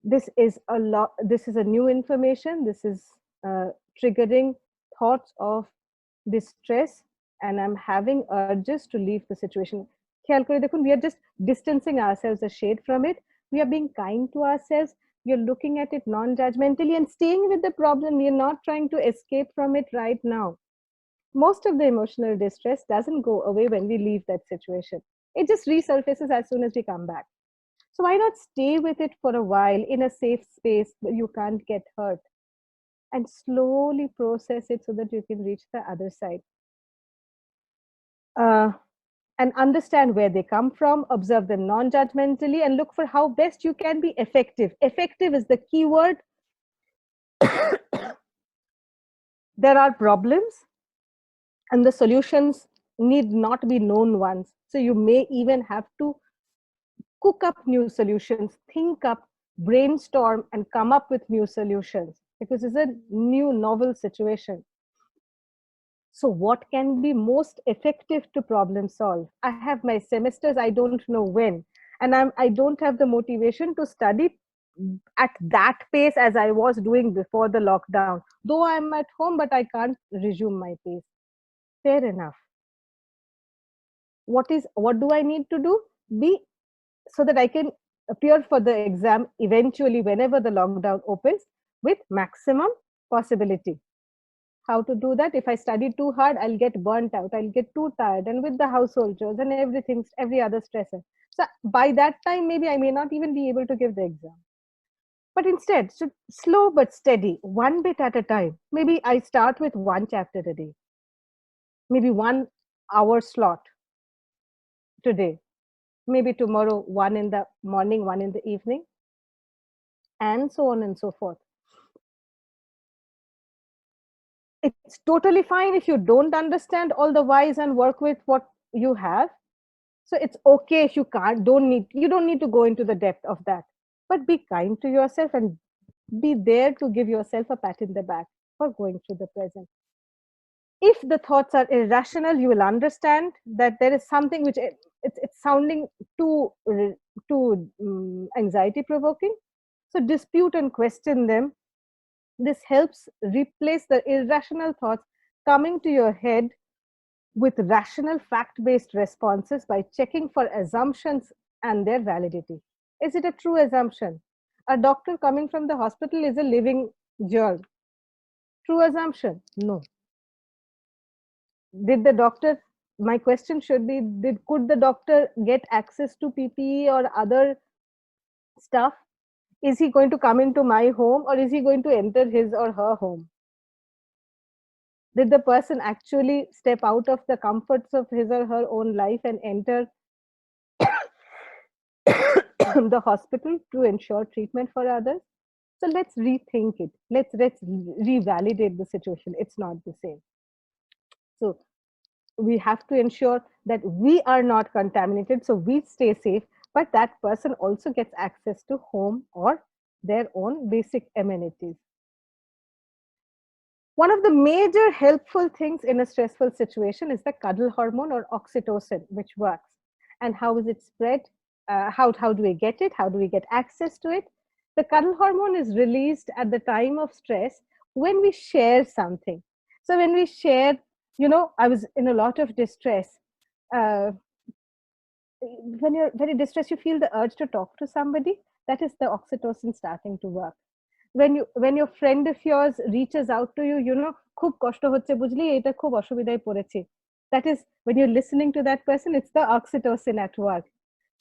[SPEAKER 4] This is a new information. This is triggering thoughts of distress, and I'm having urges to leave the situation. We are just distancing ourselves a shade from it. We are being kind to ourselves. We are looking at it non-judgmentally and staying with the problem. We are not trying to escape from it right now. Most of the emotional distress doesn't go away when we leave that situation. It just resurfaces as soon as we come back. So why not stay with it for a while in a safe space where you can't get hurt, and slowly process it so that you can reach the other side. And understand where they come from, observe them non-judgmentally, and look for how best you can be effective. Effective is the key word. There are problems, and the solutions need not be known ones. So you may even have to cook up new solutions, think up, brainstorm, and come up with new solutions because it's a new novel situation. So what can be most effective to problem solve? I have my semesters, I don't know when. and I don't have the motivation to study at that pace as I was doing before the lockdown. Though I'm at home, but I can't resume my pace. Fair enough. What do I need to do? Be so that I can appear for the exam eventually whenever the lockdown opens with maximum possibility. How to do that? If I study too hard, I'll get burnt out, I'll get too tired, and with the household chores and everything, every other stressor. So by that time, maybe I may not even be able to give the exam. But instead, so slow but steady, one bit at a time. Maybe I start with one chapter a day, maybe 1 hour slot today, maybe tomorrow, one in the morning, one in the evening, and so on and so forth. It's totally fine if you don't understand all the whys and work with what you have. So it's okay if you you don't need to go into the depth of that. But be kind to yourself and be there to give yourself a pat in the back for going through the present. If the thoughts are irrational, you will understand that there is something which it's sounding too anxiety provoking. So dispute and question them. This helps replace the irrational thoughts coming to your head with rational fact-based responses by checking for assumptions and their validity. Is it a true assumption? A doctor coming from the hospital is a living germ. True assumption? No. Did the doctor, my question should be, could the doctor get access to PPE or other stuff? Is he going to come into my home, or is he going to enter his or her home? Did the person actually step out of the comforts of his or her own life and enter the hospital to ensure treatment for others? So let's rethink it. Let's revalidate the situation. It's not the same. So we have to ensure that we are not contaminated, so we stay safe, but that person also gets access to home or their own basic amenities. One of the major helpful things in a stressful situation is the cuddle hormone or oxytocin, which works. And how is it spread? How do we get it? How do we get access to it? The cuddle hormone is released at the time of stress when we share something. So when we share, I was in a lot of distress. Uh, when you're very distressed, you feel the urge to talk to somebody. That is the oxytocin starting to work. When your friend of yours reaches out to you, খুব কষ্ট হচ্ছে বুঝলি, এটা খুব অসুবিধায় পড়েছি. That is when you're listening to that person, it's the oxytocin at work.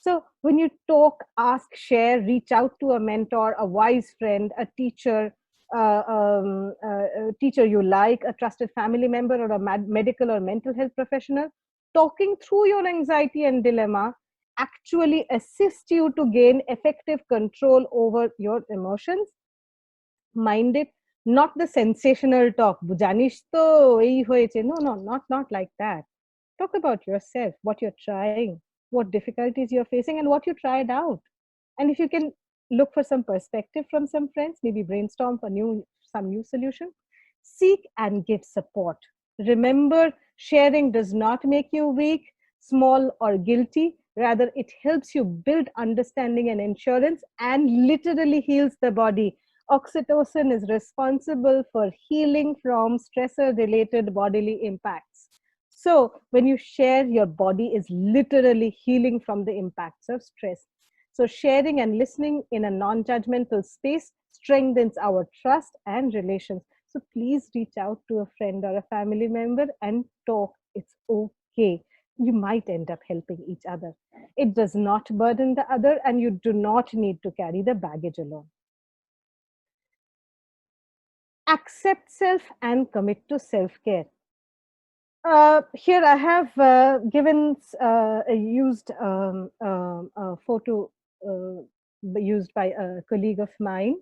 [SPEAKER 4] So when you talk, ask, share, reach out to a mentor, a wise friend, a teacher, a teacher you like, a trusted family member, or a medical or mental health professional, talking through your anxiety and dilemma actually assists you to gain effective control over your emotions. Mind it, not the sensational talk, জানিস তো এই হয়েছে. No, not like that. Talk about yourself, what you're trying, what difficulties you're facing, and what you tried out. And if you can look for some perspective from some friends, maybe brainstorm for some new solution. Seek and give support. Remember, sharing does not make you weak, small, or guilty. Rather, it helps you build understanding and insurance, and literally heals the body. Oxytocin is responsible for healing from stressor related bodily impacts. So when you share, your body is literally healing from the impacts of stress. So sharing and listening in a non-judgmental space strengthens our trust and relations. So please reach out to a friend or a family member and talk. It's okay. You might end up helping each other. It does not burden the other, and you do not need to carry the baggage alone. Accept self and commit to self-care. Here I have given used a photo used by a colleague of mine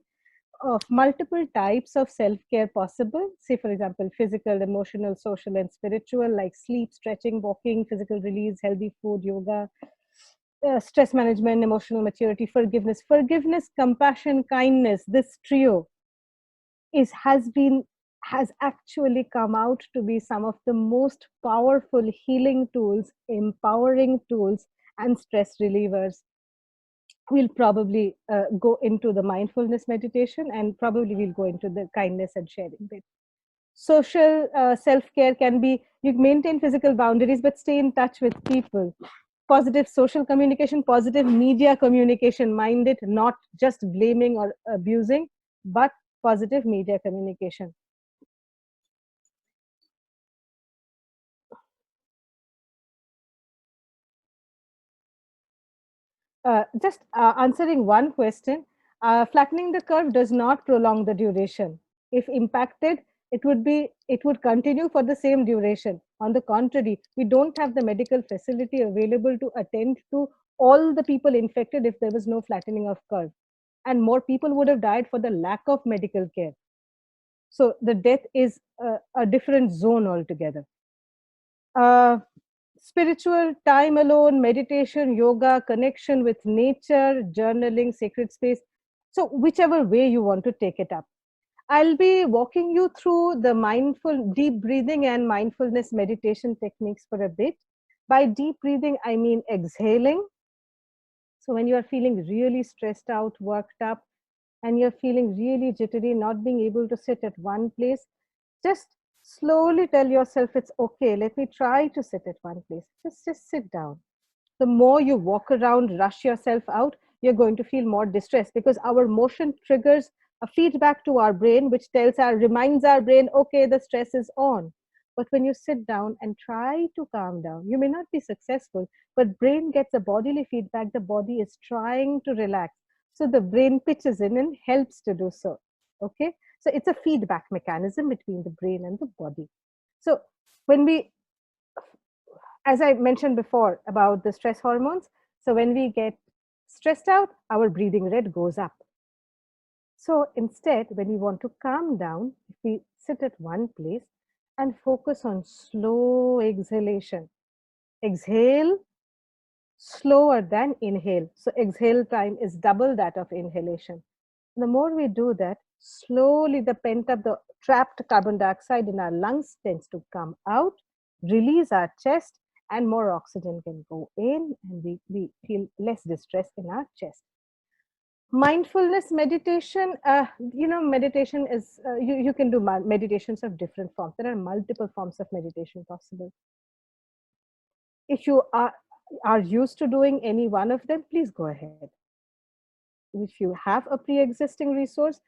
[SPEAKER 4] of multiple types of self-care possible. Say, for example, physical, emotional, social, and spiritual, like sleep, stretching, walking, physical release, healthy food, yoga, stress management, emotional maturity, forgiveness, compassion, kindness. This trio has actually come out to be some of the most powerful healing tools, empowering tools, and stress relievers. we'll probably go into the mindfulness meditation, and probably we'll go into the kindness and sharing bit. Social self-care can be, you maintain physical boundaries but stay in touch with people. Positive social communication, positive media communication, mind it, not just blaming or abusing, but positive media communication. Just answering one question, flattening the curve does not prolong the duration. If impacted, it would continue for the same duration. On the contrary, we don't have the medical facility available to attend to all the people infected if there was no flattening of curve, and more people would have died for the lack of medical care. So the death is a different zone altogether. Uh, Spiritual time alone, meditation, yoga, connection with nature, journaling, sacred space. So, whichever way you want to take it up. I'll be walking you through the mindful deep breathing and mindfulness meditation techniques for a bit. By deep breathing, I mean exhaling. So, when you are feeling really stressed out, worked up, and you're feeling really jittery, not being able to sit at one place, just slowly tell yourself it's okay. Let me try to sit at one place. Just sit down. The more you walk around, rush yourself out, you're going to feel more distressed, because our motion triggers a feedback to our brain, which reminds our brain, okay, the stress is on. But when you sit down and try to calm down, you may not be successful, but brain gets a bodily feedback. The body is trying to relax. So the brain pitches in and helps to do so. Okay. So it's a feedback mechanism between the brain and the body. So when we, as I mentioned before about the stress hormones, so when we get stressed out, our breathing rate goes up. So instead, when we want to calm down, if we sit at one place and focus on slow exhalation, exhale slower than inhale. So exhale time is double that of inhalation. The more we do that, slowly the trapped carbon dioxide in our lungs tends to come out, release our chest, and more oxygen can go in, and we feel less distress in our chest. Mindfulness meditation, meditation is, you can do meditations of different forms. There are multiple forms of meditation possible. If you are used to doing any one of them, please go ahead. If you have a pre-existing resource,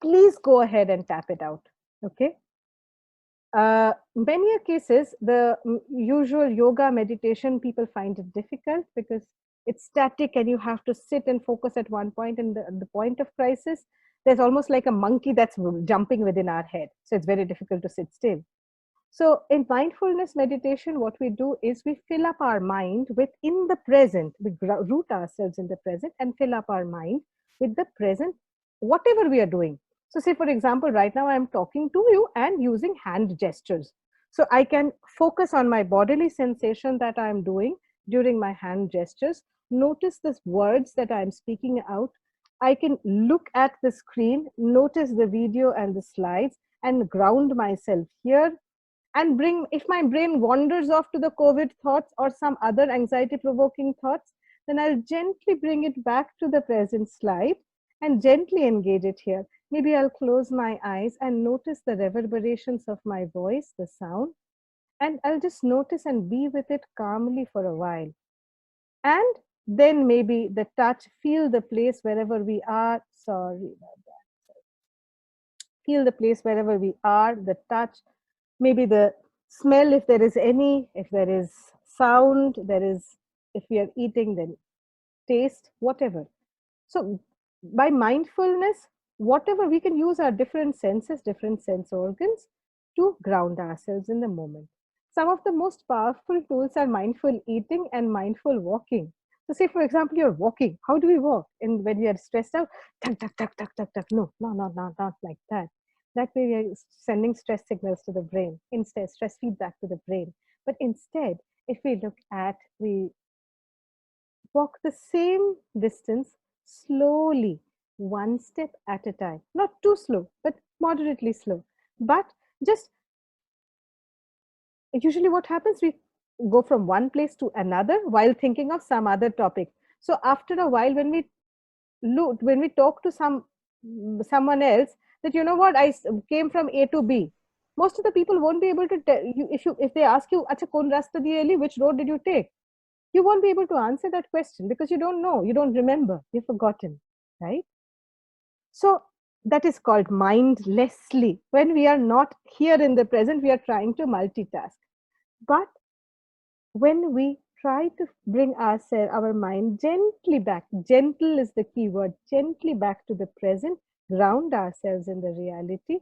[SPEAKER 4] please go ahead and tap it out. Okay. Many cases, the usual yoga meditation, people find it difficult because it's static and you have to sit and focus at one point. And the point of crisis, there's almost like a monkey that's jumping within our head. So it's very difficult to sit still. So in mindfulness meditation, what we do is we fill up our mind with in the present. We root ourselves in the present and fill up our mind with the present, whatever we are doing. So say, for example, right now I'm talking to you and using hand gestures. So I can focus on my bodily sensation that I'm doing during my hand gestures. Notice the words that I'm speaking out. I can look at the screen, notice the video and the slides, and ground myself here. And if my brain wanders off to the COVID thoughts or some other anxiety provoking thoughts, then I'll gently bring it back to the present slide and gently engage it here. Maybe I'll close my eyes and notice the reverberations of my voice, the sound, and I'll just notice and be with it calmly for a while. And then maybe the touch, feel the place wherever we are. Sorry about that. Feel the place wherever we are, the touch, maybe the smell, if there is any, if there is sound, if we are eating, then taste, whatever. So by mindfulness, whatever, we can use our different senses, different sense organs to ground ourselves in the moment. Some of the most powerful tools are mindful eating and mindful walking. So say, for example, you're walking. How do we walk? And when we are stressed out, tuck, tuck, tuck, tuck, tuck, tuck. No, not like that. That way we are sending stress signals to the brain, instead stress feedback to the brain. But instead, if we look at, we walk the same distance slowly, one step at a time. Not too slow, but moderately slow. But just usually what happens, we go from one place to another while thinking of some other topic. So after a while, when we talk to someone else, that you know what, came from A to B, most of the people won't be able to tell you. If they ask you, acha kon rasta diye li, which road did you take, you won't be able to answer that question because you don't know, you don't remember, you've forgotten, right? So that is called mindlessly. When we are not here in the present, we are trying to multitask. But when we try to bring our mind gently back, gentle is the key word, gently back to the present, ground ourselves in the reality,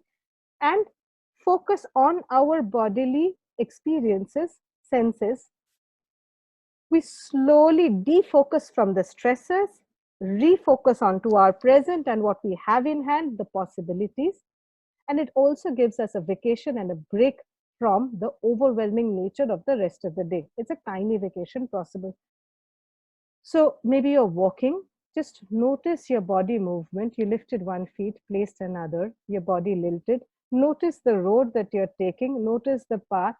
[SPEAKER 4] and focus on our bodily experiences, senses, we slowly defocus from the stressors, refocus onto our present and what we have in hand, the possibilities. And it also gives us a vacation and a break from the overwhelming nature of the rest of the day. It's a tiny vacation possible. So maybe you're walking, just notice your body movement. You lifted one foot, placed another, your body lilted. Notice the road that you're taking, notice the path.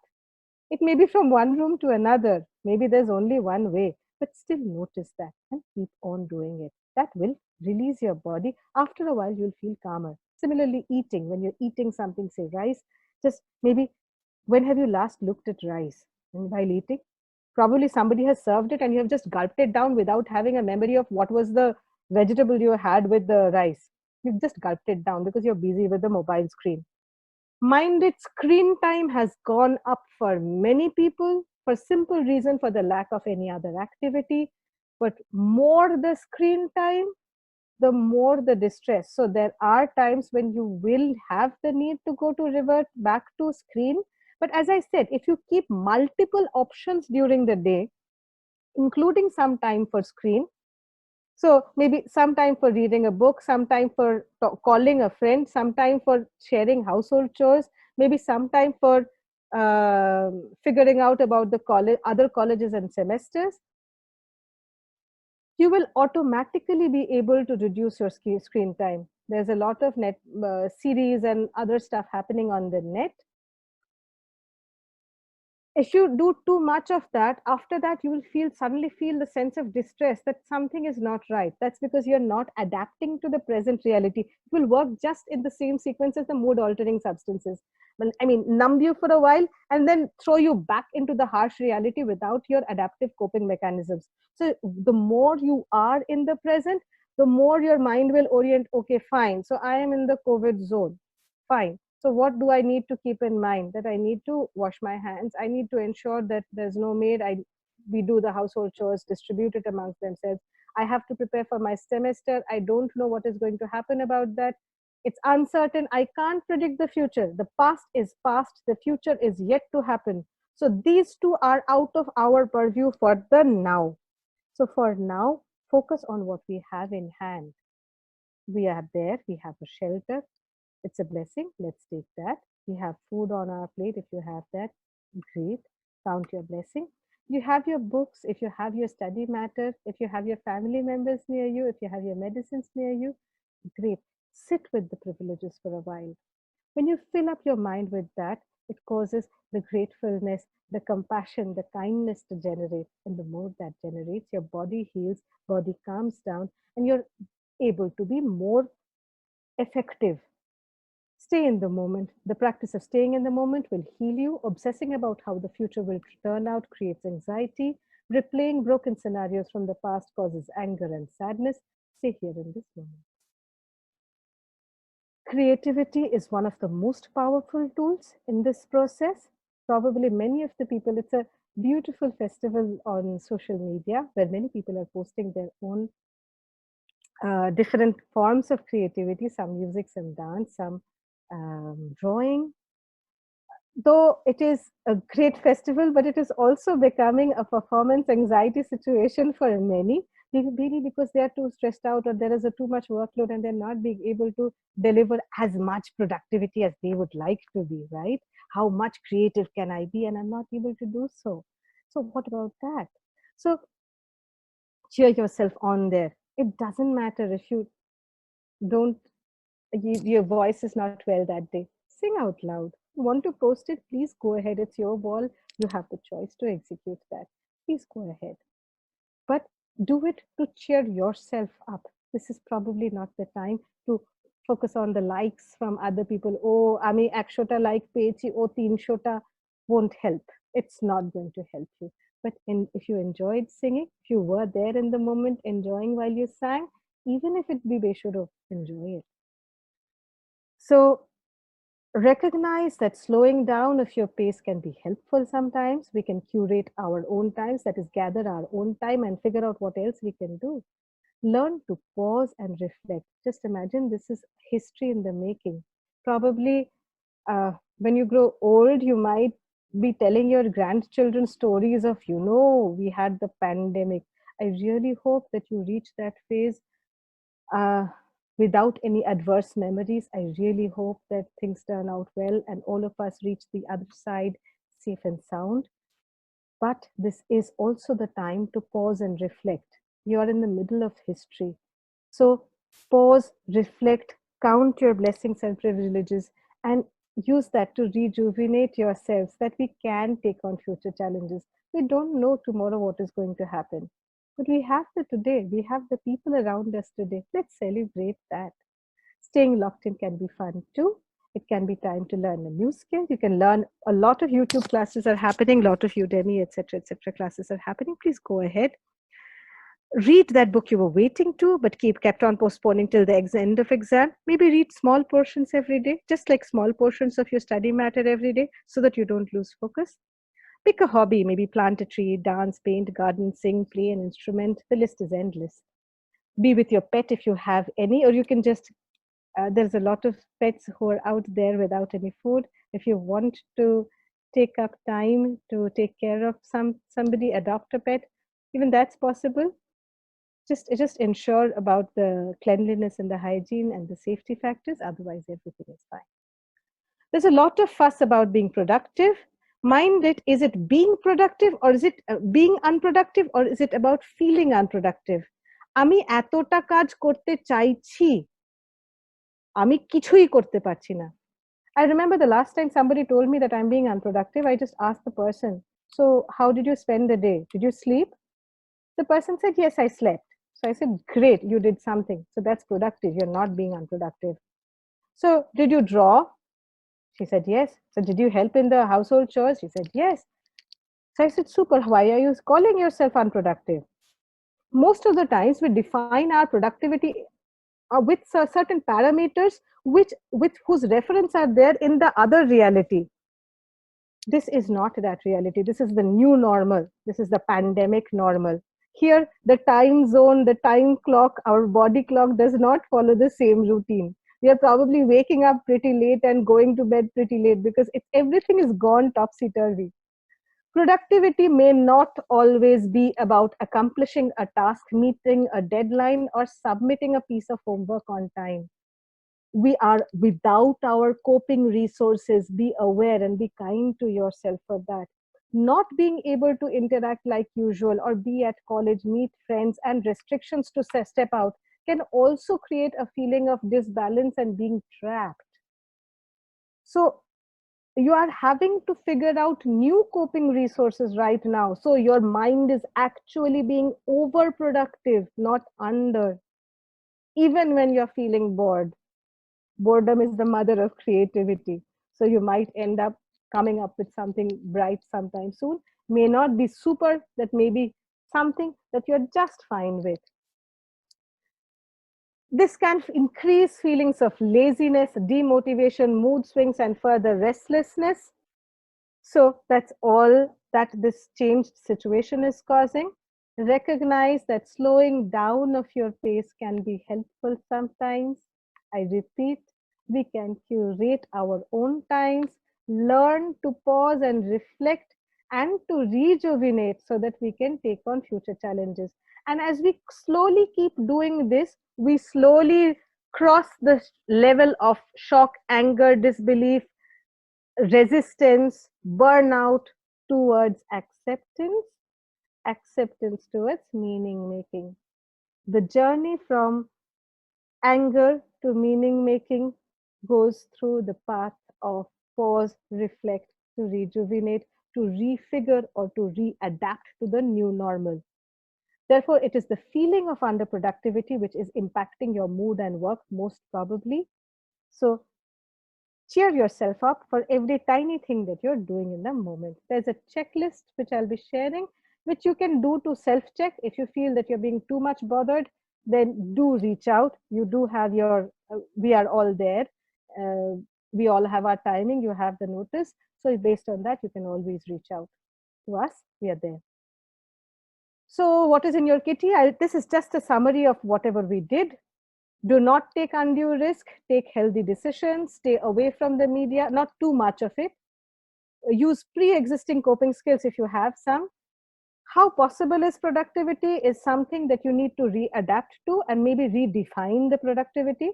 [SPEAKER 4] It may be from one room to another. Maybe there's only one way, but still notice that and keep on doing it. That will release your body. After a while, you'll feel calmer. Similarly, eating, when you're eating something, say rice, just maybe, when have you last looked at rice while eating? Probably somebody has served it and you have just gulped it down without having a memory of what was the vegetable you had with the rice. You've just gulped it down because you're busy with the mobile screen. Minded screen time has gone up for many people for simple reason, for the lack of any other activity. But more the screen time, the more the distress. So there are times when you will have the need to go to revert back to screen. But as I said, if you keep multiple options during the day, including some time for screen, so maybe some time for reading a book, some time for calling a friend, some time for sharing household chores, maybe some time for figuring out about the college, other colleges and semesters, you will automatically be able to reduce your screen time. There's a lot of net series and other stuff happening on the net. If you do too much of that, after that you will suddenly feel the sense of distress that something is not right. That's because you're not adapting to the present reality. It will work just in the same sequence as the mood altering substances. I mean, numb you for a while and then throw you back into the harsh reality without your adaptive coping mechanisms. So the more you are in the present, the more your mind will orient. Okay, fine, so I am in the COVID zone, fine, so what do I need to keep in mind? That I need to wash my hands. I need to ensure that there's no maid. We do the household chores, distribute it amongst themselves. I have to prepare for my semester. I don't know what is going to happen about that. It's uncertain. I can't predict the future. The past is past. The future is yet to happen. So these two are out of our purview for the now. So for now, focus on what we have in hand. We are there. We have a shelter. It's a blessing. Let's take that. We have food on our plate. If you have that, great. Count your blessing. You have your books. If you have your study matter, if you have your family members near you, if you have your medicines near you, great. Sit with the privileges for a while. When you fill up your mind with that, it causes the gratefulness, the compassion, the kindness to generate. And the more that generates, your body heals, body calms down, and you're able to be more effective. Stay in the moment. The practice of staying in the moment will heal you. Obsessing about how the future will turn out creates anxiety. Replaying broken scenarios from the past causes anger and sadness. Stay here in this moment. Creativity is one of the most powerful tools in this process. Probably many of the people, it's a beautiful festival on social media where many people are posting their own different forms of creativity, some music, some dance, some drawing. Though it is a great festival, but it is also becoming a performance anxiety situation for many, maybe because they are too stressed out or there is a too much workload and they're not being able to deliver as much productivity as they would like to be, right? How much creative can I be? And I'm not able to do so. So what about that? So cheer yourself on there. It doesn't matter if you don't, your voice is not well that day. Sing out loud. Want to post it? Please go ahead. It's your wall. You have the choice to execute that. Please go ahead. But Do it to cheer yourself up. This is probably not the time to focus on the likes from other people. Oh, আমি 100টা like পেয়েছি, ও 300টা, won't help. It's not going to help you. But if you enjoyed singing, if you were there in the moment enjoying while you sang, even if it be beshuro, enjoy it. So recognize that slowing down of your pace can be helpful sometimes. We can curate our own times, that is, gather our own time and figure out what else we can do. Learn to pause and reflect. Just imagine this is history in the making. Probably when you grow old, you might be telling your grandchildren stories of, we had the pandemic. I really hope that you reach that phase uh, without any adverse memories. I really hope that things turn out well and all of us reach the other side safe and sound. But this is also the time to pause and reflect. You are in the middle of history. So pause, reflect, count your blessings and privileges, and use that to rejuvenate yourselves that we can take on future challenges. We don't know tomorrow what is going to happen, but we have the today. We have the people around us today. Let's celebrate that. Staying locked in can be fun too. It can be time to learn a new skill. You can learn a lot of YouTube classes are happening, a lot of Udemy, etc., classes are happening. Please go ahead. Read that book you were waiting to, but kept on postponing till the end of exam. Maybe read small portions every day, just like small portions of your study matter every day, so that you don't lose focus. Pick a hobby, maybe plant a tree, dance, paint, garden, sing, play an instrument. The list is endless. Be with your pet if you have any, or you can just there's a lot of pets who are out there without any food. If you want to take up time to take care of somebody, adopt a pet, even that's possible. Just ensure about the cleanliness and the hygiene and the safety factors. Otherwise, everything is fine. There's a lot of fuss about being productive. Mind it, is it being productive, or is it being unproductive, or is it about feeling unproductive? আমি এতটা কাজ করতে চাইছি, আমি কিছুই করতে পারছি না. I remember the last time somebody told me that I'm being unproductive, I just asked the person, so how did you spend the day? Did you sleep? The person said, yes, I slept. So I said, great, you did something. So that's productive. You're not being unproductive. So did you draw? She said, yes. So did you help in the household chores? She said, yes. So I said, super, why are you calling yourself unproductive? Most of the times we define our productivity with certain parameters with whose reference are there in the other reality. This is not that reality. This is the new normal. This is the pandemic normal. Here, the time zone, the time clock, our body clock does not follow the same routine. We are probably waking up pretty late and going to bed pretty late because everything is gone topsy-turvy. Productivity may not always be about accomplishing a task, meeting a deadline, or submitting a piece of homework on time. We are without our coping resources. Be aware and be kind to yourself for that. Not being able to interact like usual or be at college, meet friends, and restrictions to step out can also create a feeling of disbalance and being trapped. So you are having to figure out new coping resources right now. So your mind is actually being overproductive, not under. Even when you're feeling bored, boredom is the mother of creativity. So you might end up coming up with something bright sometime soon. May not be super, that may be something that you're just fine with. This can increase feelings of laziness, demotivation, mood swings, and further restlessness. So that's all that this changed situation is causing. Recognize that slowing down of your pace can be helpful sometimes. I repeat, we can curate our own times, learn to pause and reflect, and to rejuvenate so that we can take on future challenges. And as we slowly keep doing this, we slowly cross the level of shock, anger, disbelief, resistance, burnout, towards acceptance towards meaning making. The journey from anger to meaning making goes through the path of pause, reflect, to rejuvenate, to refigure, or to readapt to the new normal. Therefore, it is the feeling of underproductivity which is impacting your mood and work most probably. So cheer yourself up for every tiny thing that you're doing in the moment. There's a checklist which I'll be sharing, which you can do to self-check. If you feel that you're being too much bothered, then do reach out. You do have your, we are all there. We all have our timing, you have the notice. So based on that, you can always reach out to us. We are there. So what is in your kitty? This is just a summary of whatever we did. Do not take undue risk, take healthy decisions, stay away from the media, not too much of it. Use pre-existing coping skills if you have some. How possible is productivity is something that you need to readapt to and maybe redefine the productivity.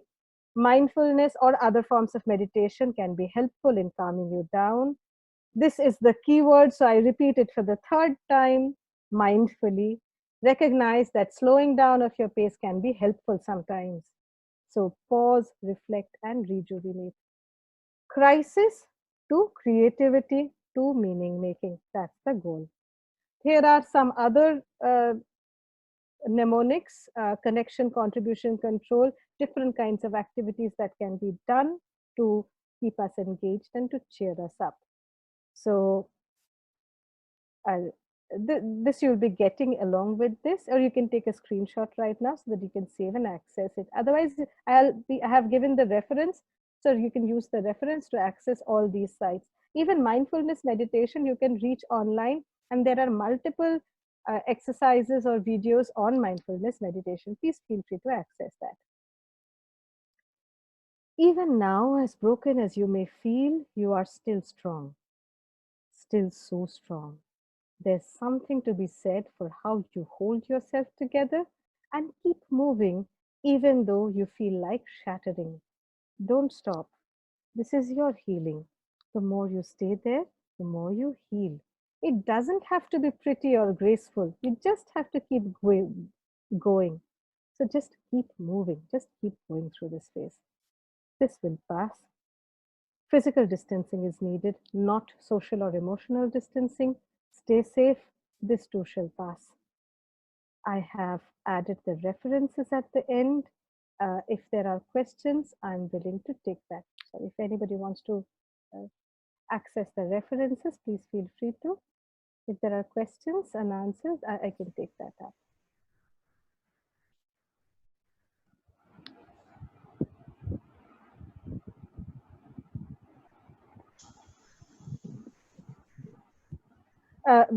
[SPEAKER 4] Mindfulness or other forms of meditation can be helpful in calming you down. This is the keyword, so I repeat it for the third time, mindfully. Recognize that slowing down of your pace can be helpful sometimes. So pause, reflect, and rejuvenate. Crisis to creativity to meaning making. That's the goal. Here are some other mnemonics, connection, contribution, control, different kinds of activities that can be done to keep us engaged and to cheer us up. So this you'll be getting along with this, or you can take a screenshot right now so that you can save and access it. Otherwise, I have given the reference, so you can use the reference to access all these sites. Even mindfulness meditation, you can reach online, and there are multiple exercises or videos on mindfulness meditation. Please feel free to access that. Even now, as broken as you may feel, you are still strong, still so strong. There's something to be said for how you hold yourself together and keep moving even though you feel like shattering. Don't stop. This is your healing. The more you stay there, the more you heal. It doesn't have to be pretty or graceful. You just have to keep going. So just keep moving. Just keep going through this phase. This will pass. Physical distancing is needed, not social or emotional distancing. Stay safe. This too shall pass. I have added the references at the end. If there are questions, I'm willing to take that. So if anybody wants to access the references, please feel free to. If there are questions and answers, I can take that up.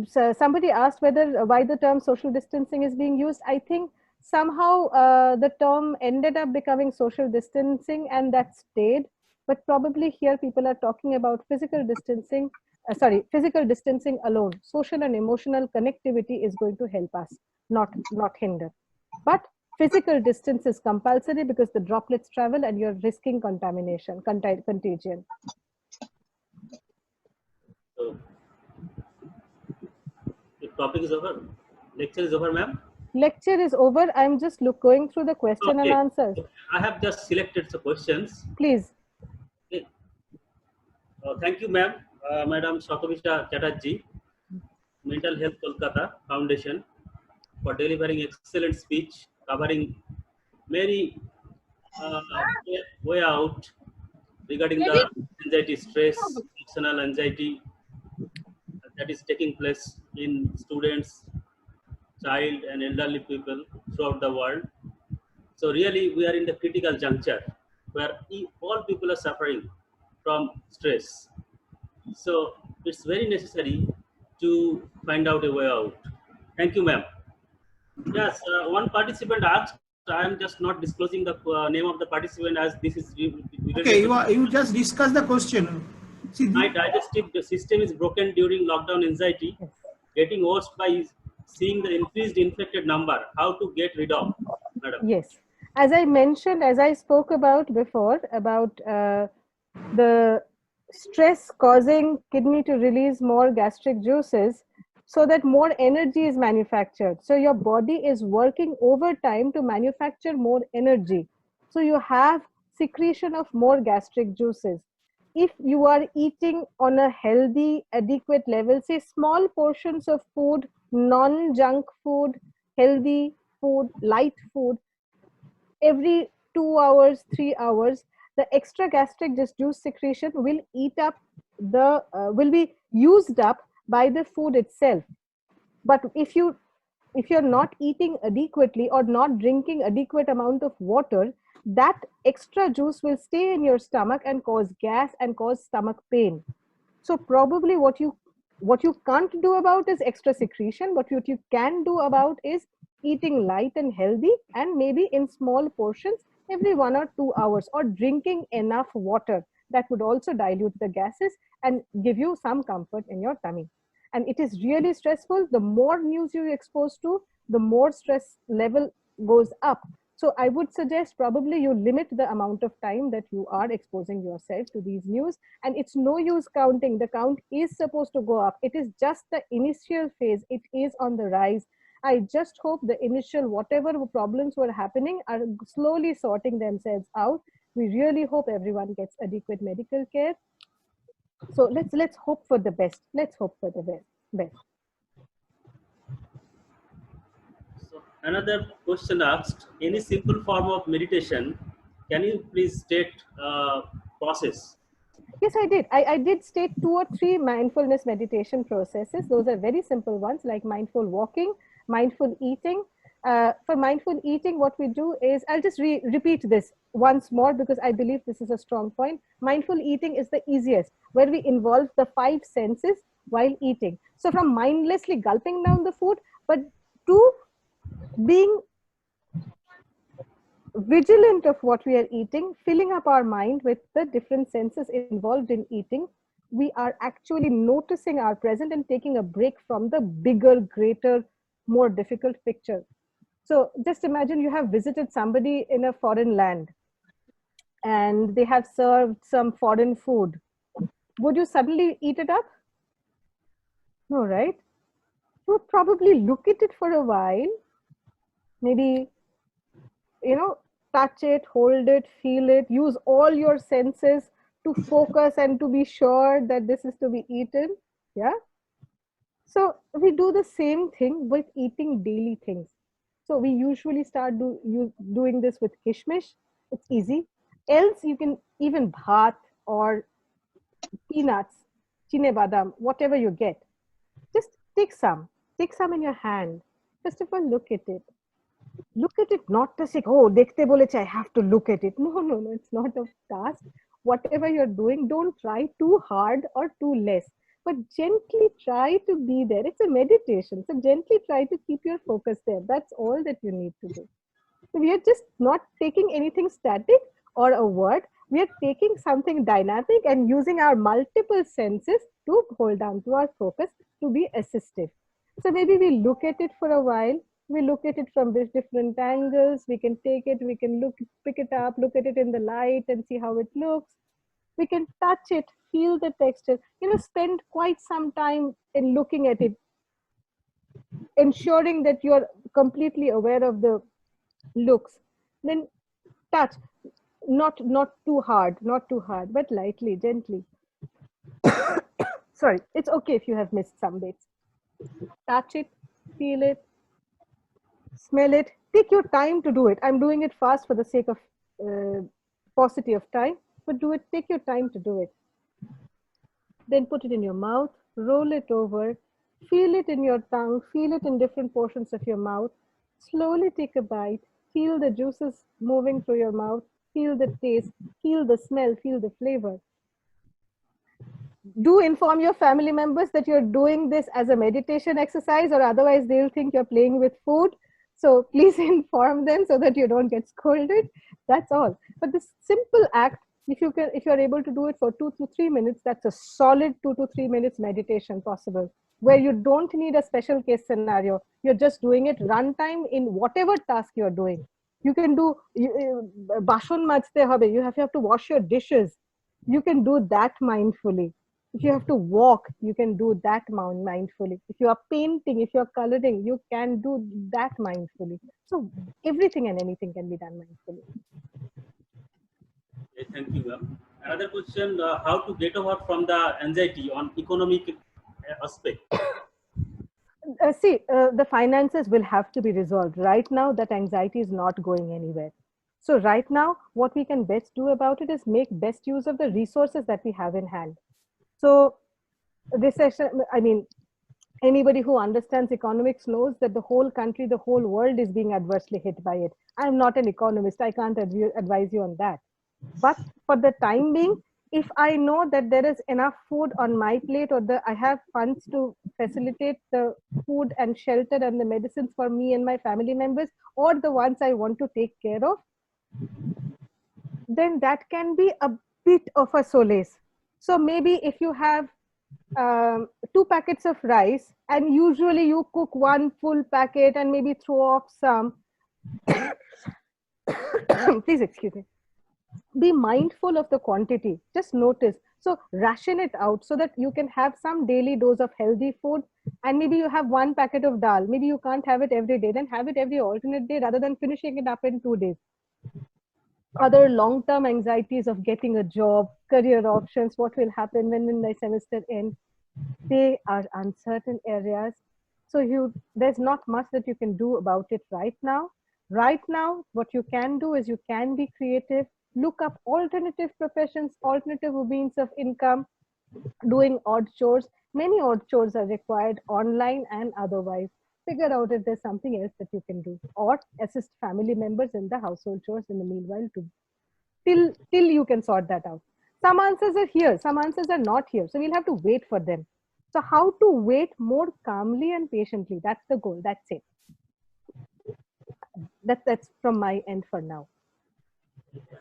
[SPEAKER 4] So somebody asked why the term social distancing is being used. I think somehow the term ended up becoming social distancing and that stayed, but probably here people are talking about physical distancing, physical distancing alone. Social and emotional connectivity is going to help us, not hinder. But physical distance is compulsory because the droplets travel and you're risking contamination, contagion.
[SPEAKER 1] So, the topic is over. Lecture is over, ma'am.
[SPEAKER 4] Lecture is over. I'm just going through the question and answers.
[SPEAKER 1] I have just selected the questions.
[SPEAKER 4] Please.
[SPEAKER 1] Okay. Thank you, ma'am. Madam Shatovisha Chatterjee, Mental Health Kolkata Foundation, for delivering excellent speech covering many uh, way out regarding the anxiety, stress, emotional anxiety that is taking place in students, child, and elderly people throughout the world. So really, we are in the critical juncture where all people are suffering from stress. So it's very necessary to find out a way out. Thank you, ma'am. Yes, one participant asked. I am just not disclosing the name of the participant as this is
[SPEAKER 5] Okay, you just discuss the question. See,
[SPEAKER 1] my digestive system is broken during lockdown anxiety,
[SPEAKER 4] Yes.
[SPEAKER 1] getting worse by seeing the increased infected number. How to get rid of, madam?
[SPEAKER 4] Yes. As I mentioned, as I spoke about before, about the stress causing kidney to release more gastric juices so that more energy is manufactured. So your body is working overtime to manufacture more energy. So you have secretion of more gastric juices. If you are eating on a healthy, adequate level, say small portions of food, non-junk food, healthy food, light food, every 2 hours, 3 hours, the extra gastric juice secretion will eat up will be used up by the food itself. But if you're not eating adequately or not drinking adequate amount of water, that extra juice will stay in your stomach and cause gas and cause stomach pain. So probably what you can't do about is extra secretion, but what you can do about is eating light and healthy, and maybe in small portions every 1 or 2 hours, or drinking enough water. That would also dilute the gases and give you some comfort in your tummy. And it is really stressful. The more news you're exposed to, the more stress level goes up. So I would suggest probably you limit the amount of time that you are exposing yourself to these news. And it's no use counting. The count is supposed to go up. It is just the initial phase. It is on the rise. I just hope the initial whatever problems were happening are slowly sorting themselves out. We really hope everyone gets adequate medical care. So let's hope for the best. Let's hope for the best.
[SPEAKER 1] So another question asked, any simple form of meditation? Can you please state process?
[SPEAKER 4] Yes, I did. I did state 2 or 3 mindfulness meditation processes. Those are very simple ones, like mindful walking, mindful eating. For mindful eating, what we do is, I'll just repeat this once more because I believe this is a strong point. Mindful eating is the easiest, where we involve the 5 senses while eating. So from mindlessly gulping down the food, but to being vigilant of what we are eating, filling up our mind with the different senses involved in eating, we are actually noticing our present and taking a break from the bigger, greater, more difficult picture. So just imagine you have visited somebody in a foreign land and they have served some foreign food. Would you suddenly eat it up? No, right? You would probably look at it for a while, maybe, touch it, hold it, feel it, use all your senses to focus and to be sure that this is to be eaten. Yeah. So we do the same thing with eating daily things. So we usually start doing this with kishmish. It's easy. Else you can even bhat or peanuts, chine badam, whatever you get. Just take some. Take some in your hand. First of all, look at it. Look at it, not to say, oh, dekhte boleche, I have to look at it. No, it's not a task. Whatever you're doing, don't try too hard or too less, but gently try to be there. It's a meditation. So gently try to keep your focus there. That's all that you need to do. So we are just not taking anything static or a word. We are taking something dynamic and using our multiple senses to hold on to our focus to be assistive. So maybe we look at it for a while. We look at it from different angles. We can take it, we can pick it up, look at it in the light and see how it looks. We can touch it, feel the texture, spend quite some time in looking at it, ensuring that you're completely aware of the looks. Then touch, not too hard, but lightly, gently. Sorry, it's okay if you have missed some bits. Touch it, feel it, smell it. Take your time to do it. I'm doing it fast for the sake of paucity of time, but take your time to do it. Then put it in your mouth, roll it over, feel it in your tongue, feel it in different portions of your mouth. Slowly take a bite, feel the juices moving through your mouth, feel the taste, feel the smell, feel the flavor. Do inform your family members that you're doing this as a meditation exercise, or otherwise they'll think you're playing with food. So please inform them so that you don't get scolded. That's all. But this simple act, if you're able to do it for 2 to 3 minutes, that's a solid 2 to 3 minutes meditation possible, where you don't need a special case scenario. You're just doing it runtime in whatever task you're doing. You can do bashon majte hobe. You have to wash your dishes. You can do that mindfully. If you have to walk, you can do that mindfully. If you are painting, if you're coloring, you can do that mindfully. So everything and anything can be done mindfully.
[SPEAKER 1] Okay, thank you, ma'am. Another question, how to get over from the anxiety on economic aspect?
[SPEAKER 4] The finances will have to be resolved. Right now, that anxiety is not going anywhere. So right now, what we can best do about it is make best use of the resources that we have in hand. So recession, I mean, anybody who understands economics knows that the whole country, the whole world is being adversely hit by it. I'm not an economist. I can't advise you on that. But for the time being, if I know that there is enough food on my plate, or I have funds to facilitate the food and shelter and the medicines for me and my family members, or the ones I want to take care of, then that can be a bit of a solace. So maybe if you have 2 packets of rice and usually you cook one full packet and maybe throw off some, please excuse me, be mindful of the quantity, just notice. So ration it out so that you can have some daily dose of healthy food. And maybe you have 1 packet of dal, maybe you can't have it every day, then have it every alternate day rather than finishing it up in 2 days. Other long-term anxieties of getting a job, career options, what will happen when the semester ends, they are uncertain areas. So there's not much that you can do about it right now. Right now, what you can do is you can be creative, look up alternative professions, alternative means of income, doing odd chores. Many odd chores are required online and otherwise. Figure out if there's something else that you can do, or assist family members in the household chores in the meanwhile till you can sort that out. Some answers are here, some answers are not here. So we'll have to wait for them. So how to wait more calmly and patiently, that's the goal. That's it. That's from my end for now.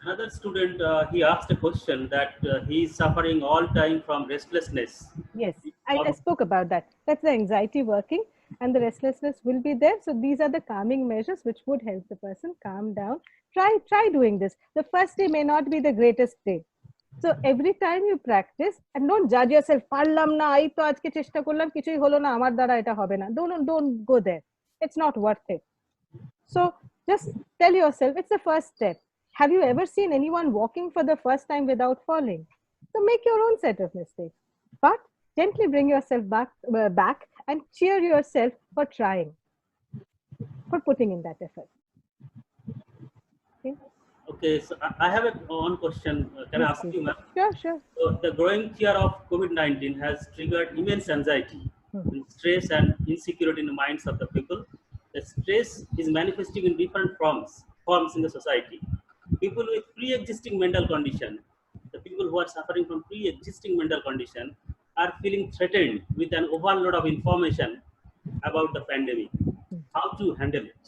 [SPEAKER 1] Another student, he asked a question that he is suffering all time from restlessness.
[SPEAKER 4] Yes, I spoke about that. That's the anxiety working, and the restlessness will be there. So these are the calming measures which would help the person calm down. Try doing this. The first day may not be the greatest day. So every time you practice, and don't judge yourself, পারলাম না, এই তো আজকে চেষ্টা করলাম, কিছুই হলো না, আমার দ্বারা এটা হবে না. Don't go there. It's not worth it. So just tell yourself, it's the first step. Have you ever seen anyone walking for the first time without falling? So make your own set of mistakes, but gently bring yourself back and cheer yourself for trying, for putting in that effort.
[SPEAKER 1] Okay, so I have one question. Can I ask you, ma'am?
[SPEAKER 4] Sure.
[SPEAKER 1] So the growing fear of COVID-19 has triggered immense anxiety, stress, and insecurity in the minds of the people. The stress is manifesting in different forms in the society. People with pre-existing mental condition, the people who are suffering from pre-existing mental condition, are feeling threatened with an overload of information about the pandemic. How to handle it?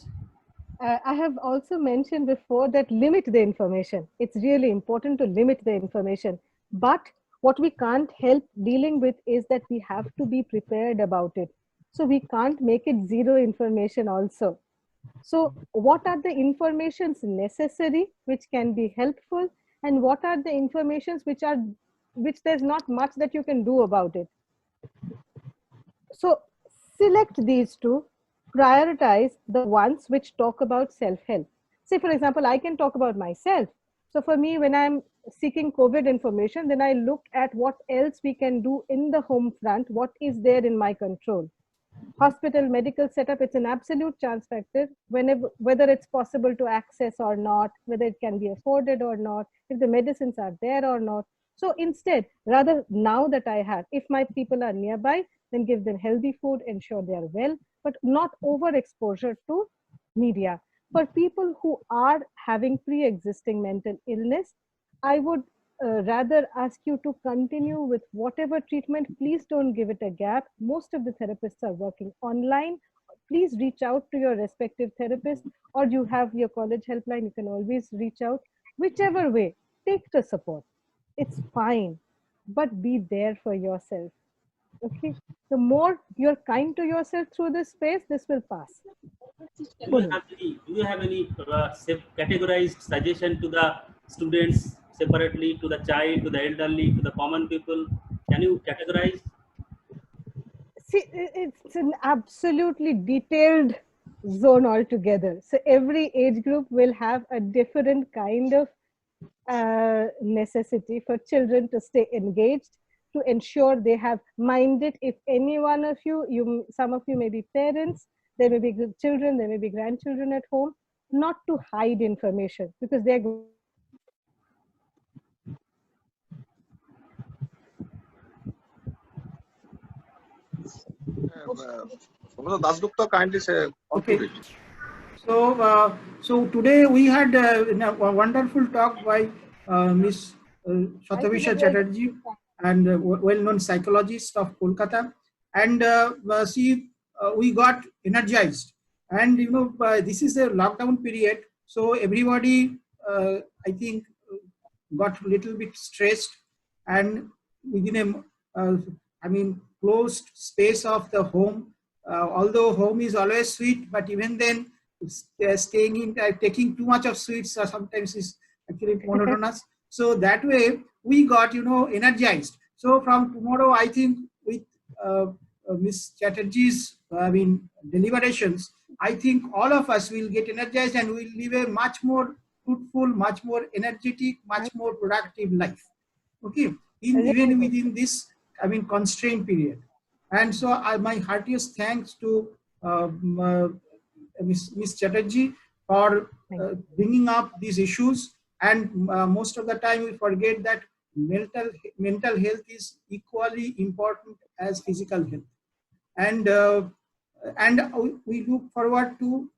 [SPEAKER 4] I have also mentioned before that limit the information. It's really important to limit the information. But what we can't help dealing with is that we have to be prepared about it. So we can't make it zero information also. So what are the informations necessary, which can be helpful, and what are the informations which there's not much that you can do about it? So select these two, prioritize the ones which talk about self-help. Say, for example, I can talk about myself. So for me, when I'm seeking COVID information, then I look at what else we can do in the home front, what is there in my control. Hospital, medical setup, it's an absolute chance factor, whether it's possible to access or not, whether it can be afforded or not, if the medicines are there or not. So instead, rather now that I have, if my people are nearby, then give them healthy food, ensure they are well, but not overexposure to media. For people who are having pre-existing mental illness, I would rather ask you to continue with whatever treatment. Please don't give it a gap. Most of the therapists are working online. Please reach out to your respective therapist, or you have your college helpline. You can always reach out. Whichever way, take the support. It's fine, but be there for yourself. Okay. The more you're kind to yourself through this space, this will pass.
[SPEAKER 1] Do you have any categorized suggestion to the students separately, to the child, to the elderly, to the common people? Can you categorize?
[SPEAKER 4] See, it's an absolutely detailed zone altogether. So every age group will have a different kind of necessity for children to stay engaged. to ensure they have minded. If any one of you, some of you may be parents, there may be children, there may be grandchildren at home, not to hide information, because they're
[SPEAKER 2] Dasgupta, kindly say,
[SPEAKER 5] Okay.
[SPEAKER 2] conclude it.
[SPEAKER 5] So today we had a wonderful talk by Miss Shatavisha Chatterjee, and well-known psychologist of Kolkata, and we got energized. And this is a lockdown period, so everybody, I think, got a little bit stressed, and within a closed space of the home. Although home is always sweet, but even then, staying in, taking too much of sweets sometimes is actually monotonous. So that way we got energized. So from tomorrow, I think with Miss Chatterjee's deliberations, I think all of us will get energized and will live a much more fruitful, much more energetic, much more productive life. Okay, even within this constrained period. And so my heartiest thanks to Ms. Chatterjee for bringing up these issues. And most of the time we forget that mental health is equally important as physical health. And we look forward to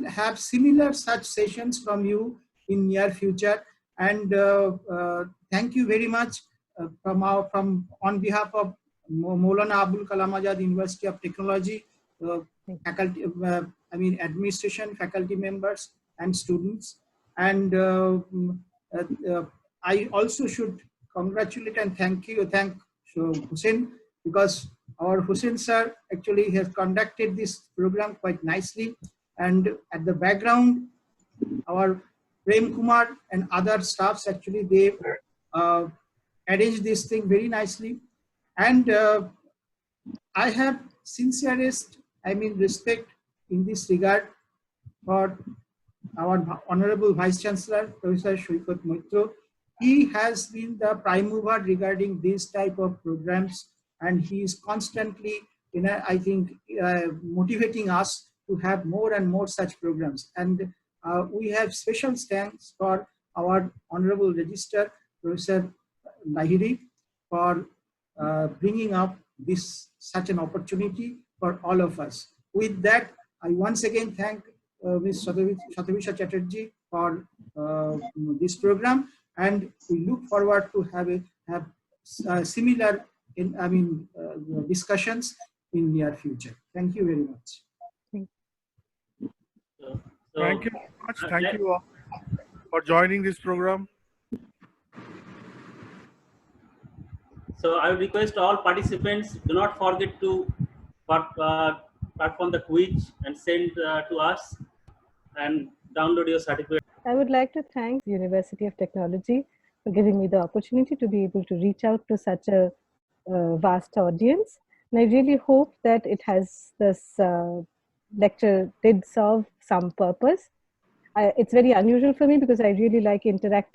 [SPEAKER 5] have similar such sessions from you in near future. And thank you very much from on behalf of Maulana Abul Kalam Azad University of Technology, faculty, administration, faculty members, and students. And I also should congratulate and thank Hussein, because our Hussein sir actually has conducted this program quite nicely. And at the background, our Prem Kumar and other staffs, actually, they arranged this thing very nicely. And I have sincerest, respect in this regard for our Honorable Vice Chancellor, Professor Shoikat Moitro. He has been the prime mover regarding this type of programs, and he is constantly, I think, motivating us to have more and more such programs. And we have special thanks for our Honorable Registrar, Professor Lahiri, for bringing up such an opportunity for all of us. With that, I once again thank Ms. Shatavisha Chatterjee for this program, and we look forward to have similar discussions in near future. Thank you very much.
[SPEAKER 3] Thank you very much. Thank you all for joining this program.
[SPEAKER 1] So I would request all participants, do not forget to perform the quiz and send to us and download your certificate.
[SPEAKER 4] I would like to thank the University of Technology for giving me the opportunity to be able to reach out to such a vast audience. And I really hope that this lecture did serve some purpose. It's very unusual for me because I really like interacting